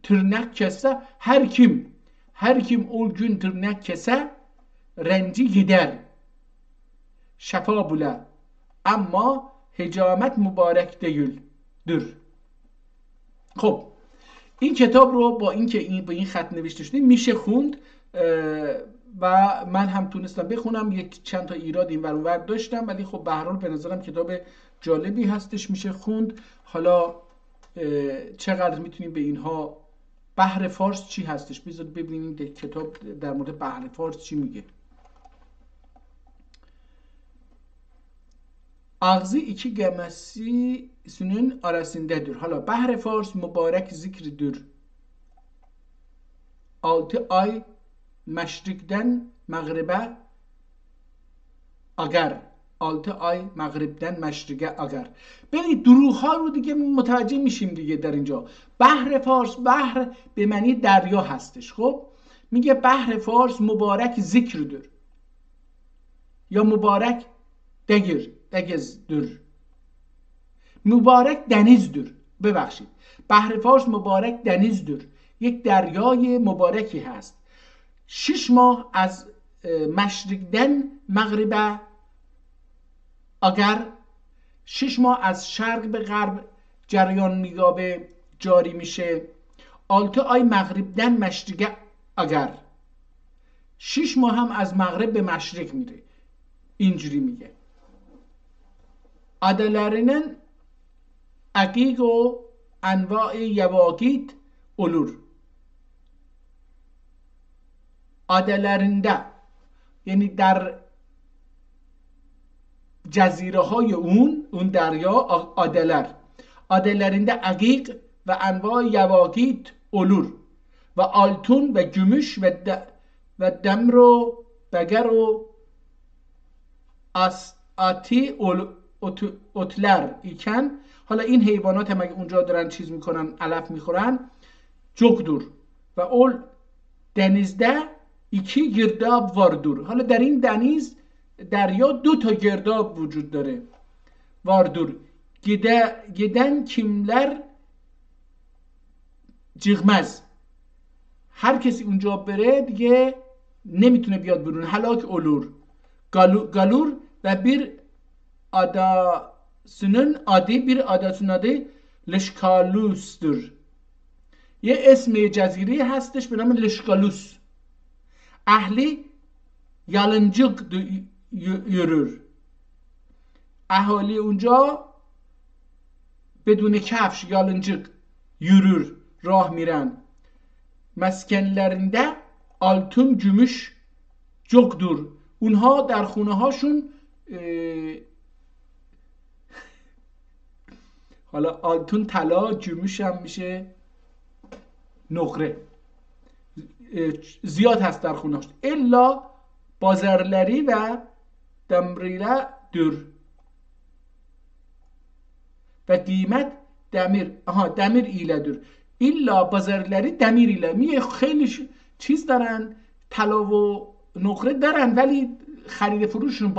tırnak kesse, her kim o gün tırnak kesse renci gider, şefa bule, ama hecamet mübarek değildir. خب این کتاب رو با اینکه با این خط نوشته شده میشه خوند و من هم تونستم بخونم. یک چند تا ایراد این ور اون ور داشتم، ولی خب به هر حال به نظرم کتاب جالبی هستش، میشه خوند. حالا چقدر میتونیم به اینها بحر فارس چی هستش، بذارید ببینیم کتاب در مورد بحر فارس چی میگه. Ağzı iki gemesinin arasındadır. Hala Bahri Fars mübarek zikridir. 6 ay meşrikten mağribe agar. 6 ay مغربden مشرقه agar. ببینید دروغ ها رو دیگه متوجه میشیم دیگه در اینجا. بحر فارس، بحر به معنی دریا هستش. خب میگه بحر فارس مبارک ذکرdir یا مبارک دگزdir. مبارک denizdir. ببخشید. بحر فارس مبارک denizdir. یک دریای مبارکی هست. 6 ماه از مشرقden مغربه اگر 6 ماه از شرق به غرب جریان مییابه، جاری میشه. 6 ay مغربden مشرقه اگر 6 ماه هم از مغرب به مشرق میره. اینجوری میگه. adalarının aqiq و انواع یواقیت olur. adalarında یعنی در جزیره های اون دریا adalarında aqiq ve انواع یواقیت olur ve altın ve gümüş ve demir و بگر و آتی otlar iken. حالا این حیوانات هم اگه اونجا دارن چیز میکنن، علف میخورن، جغدور و اول denizde 2 girdab vardır. حالا در این دریا 2 تا girdab وجود داره، vardır. Giden kimler çıkmaz. هر کسی اونجا بره دیگه نمیتونه بیاد برون، هلاک olur. Galur ve bir adasının adı لشکالوس'dur. یه اسم جزیره هستش به نام لشکالوس. اهلی yalıncık yürür. اهالی اونجا بدون کفش yalıncık yürür، راه میرن. مسکنlerinde altın gümüş çoktur. اونها در خونه هاشون حالا altın طلا gümüş هم میشه نقره، زیاد هست در خونه هاشون. الا بازرلری و دمریله دور و قیمت demir ایledir. الا بازرلری دمیر ایله. میگه خیلی چیز دارن، طلا و نقره دارن، ولی خرید فروششون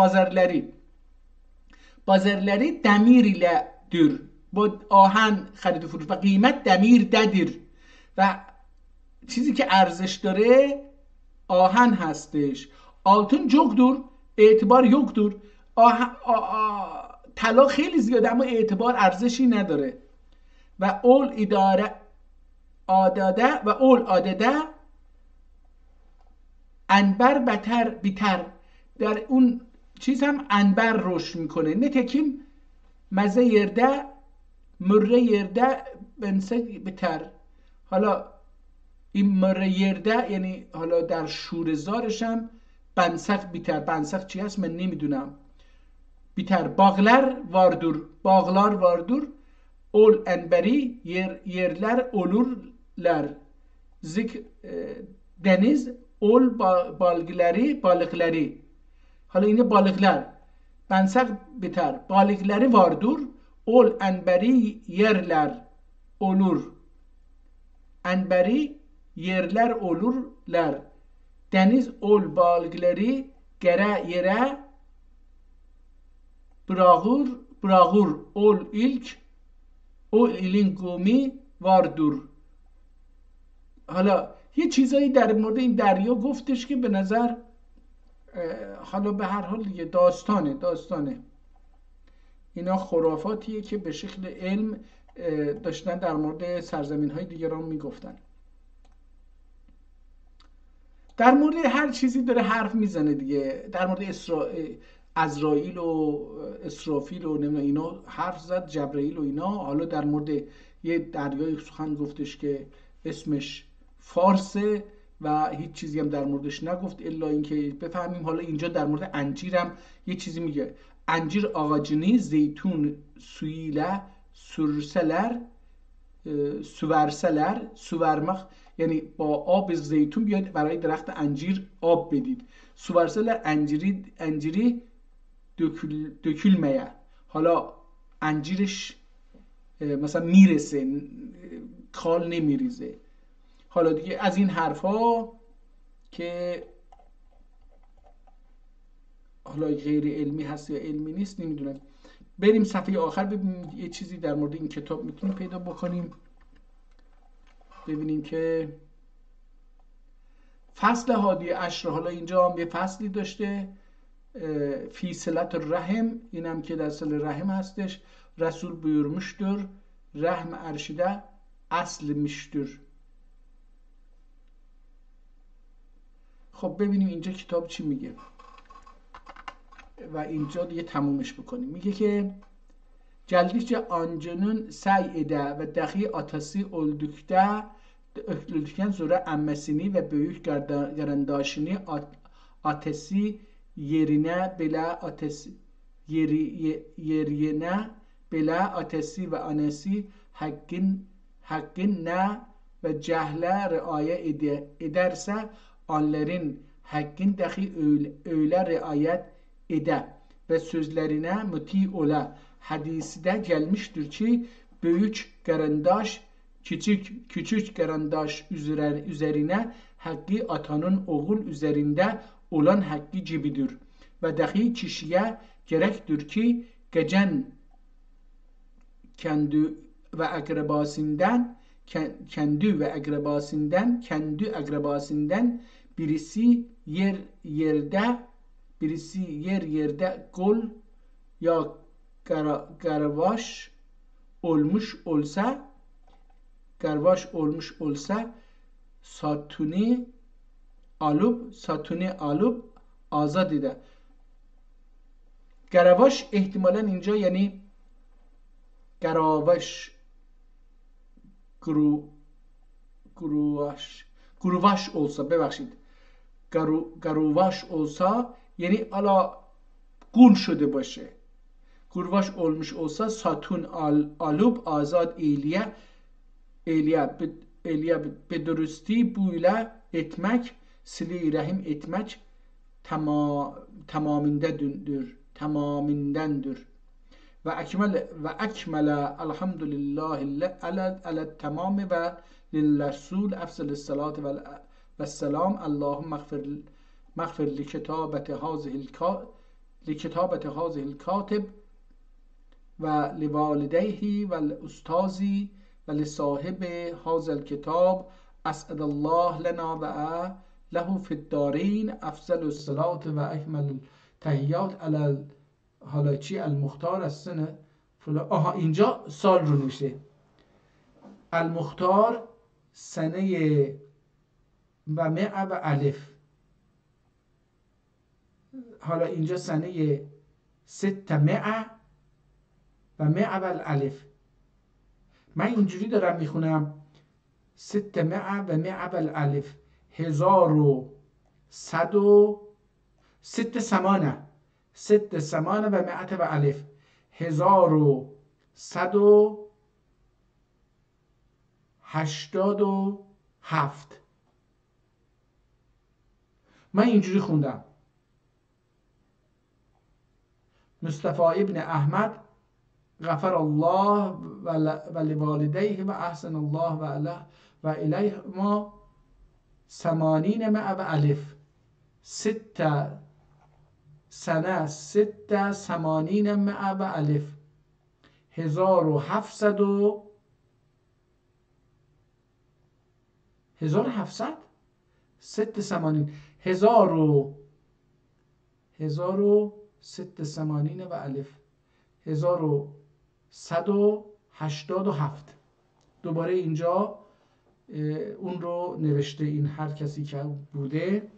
بازرلری دمیر ایله دور، با آهن خرید و فروش و قیمت دمیر ددیر و چیزی که ارزش داره آهن هستش. altın çoktur، اعتبار yoktur. طلا خیلی زیاده اما اعتبار ارزشی نداره. و اول اداره آداده و اول آداده انبر بیتر در اون چیز هم انبر رشد میکنه. نتکیم مزه یرده مره یرده بنسه بیتر. حالا این مره یرده یعنی حالا در شورزارش هم بنسخ بیتر. بنسخ چی هست من نمیدونم. بیتر باغlar vardır. Bağlar vardır. Ol enberi yerler olurlar. Deniz ol balıkları. Hala yine balıklar. Bensak biter. Balıkları vardır. Ol enberi yerler olur. Enberi yerler olurlar. Deniz ol balıkları gere yere bırakır. Ol ilin قومی واردور. حالا یه چیزایی در مورد این دریا گفتش که به نظر حالا به هر حال دیگه داستانه اینا خرافاتیه که به شکل علم داشتن در مورد سرزمین های دیگران میگفتن. در مورد هر چیزی داره حرف میزنه دیگه. در مورد عزرائیل و اسرافیل و نمیدونم اینا حرف زد، جبرائیل و اینا. حالا در مورد یه دریای سخن گفتش که اسمش فارسه و هیچ چیزی هم در موردش نگفت الا اینکه بفهمیم. حالا اینجا در مورد انجیرم یه چیزی میگه. انجیر ağacını zeytun suyuyla سوورمخ یعنی با آب زیتون بیاد برای درخت انجیر آب بدید. سوورسل انجیری dökülmeye. حالا انجیرش مثلا میرسه، کال نمیریزه. حالا دیگه از این حرفا که حالا غیر علمی هست یا علمی نیست نمیدونم. بریم صفحه آخر ببینیم یه چیزی در مورد این کتاب میتونیم پیدا بکنیم. ببینیم که فصل هادی عشر، حالا اینجا هم یه فصلی داشته فی صلت الرحم، اینم که در صله رحم هستش. رسول buyurmuştur رحم ارشده اصلmiştir. خب ببینیم اینجا کتاب چی میگه و اینجا دیگه تمومش بکنیم. میگه که جلدیce ancının سعی ede ve dahi atası öldükten sonra emmesini ve büyük garandaşını atesi yerine bela atesi ve anesi hakkın ne ve cehle riayet ederse onların hakkın dahi öyle riayet eder ve sözlerine muti ola. Hadiside gelmiştir ki büyük garandaş küçük garandaş üzerine hakkı atanın oğul üzerinde olan hakkı gibidir. Ve dahi kişiye gerektir ki gecen kendi akrabasından birisi yerde gol ya garvaş olmuş olsa satuni alıp azad eder. Garavaş ihtimalen اینجا یعنی گروواش olsa ببخشید گروواش olsa یعنی الا گول شده باشه. گروواش olmuş olsa satun alıp azad eyliye به درستی بویله etmek sili rahim etmek tamamindendir. Ve ekmele elhamdülillah ala tamamı ve lilresul efsel salatu ve selam. Allahümme mağfir li kitabeti hazihil katib ve li valideyhi ve li ustazi ve li sahibi hazel kitab. Es'edallah lena ve له في الدارين أفضل الصلاة وأكمل التحيات على حالا چی المختار از سن فلان، آها اینجا سال رو نوشته المختار سنه و مع و الف. حالا اینجا سنه 600 و مع و الالف. من اینجوری دارم میخونم 600 و مع و الالف 1100 و 6 و مئة و الف 1187. من اینجوری خوندم مصطفی ابن احمد غفر الله و لوالدیه و احسن الله و الیه ما 80 مع و الف 6 سنه 86 مع و الف 1700 و 1700 86 1680 و الف 1187. دوباره اینجا اون رو نوشته، این هر کسی که بوده.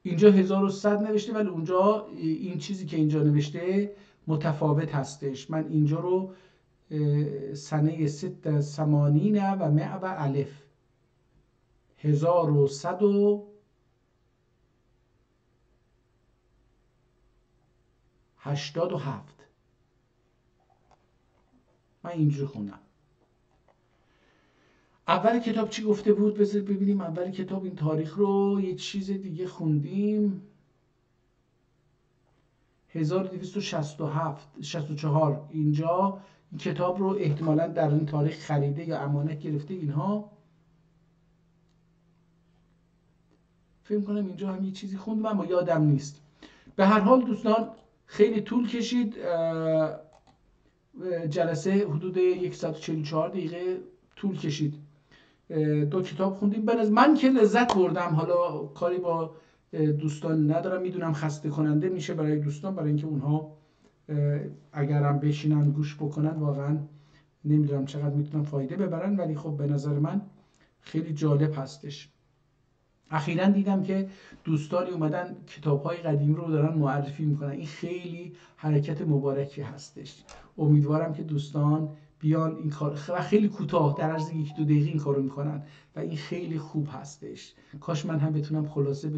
اینجا 1100 نوشته ولی اونجا این چیزی که اینجا نوشته متفاوت هستش. من اینجا رو سنه 86 و مع و الف 1187 من اینجوری خوندم. اول کتاب چی گفته بود؟ بذار ببینیم. اول کتاب این تاریخ رو یه چیز دیگه خوندیم. 1267 64 اینجا این کتاب رو احتمالاً در این تاریخ خریده یا امانت گرفته اینها. فکر کنم اینجا هم یه چیزی خوندم اما یادم نیست. به هر حال دوستان خیلی طول کشید. جلسه حدود 144 دقیقه طول کشید. 2 کتاب خوندیم. من که لذت بردم. حالا کاری با دوستان ندارم، میدونم خسته کننده میشه برای دوستان، برای اینکه اونها اگرم بشینن گوش بکنن واقعا نمیدونم چقدر میتونن فایده ببرن، ولی خب به نظر من خیلی جالب هستش. اخیراً دیدم که دوستانی اومدن کتاب‌های قدیم رو دارن معرفی میکنن. این خیلی حرکت مبارکی هستش. امیدوارم که دوستان بیان این کار، خیلی کوتاه در عرض 1-2 دقیقه این کارو میکنن و این خیلی خوب هستش. کاش من هم بتونم خلاصه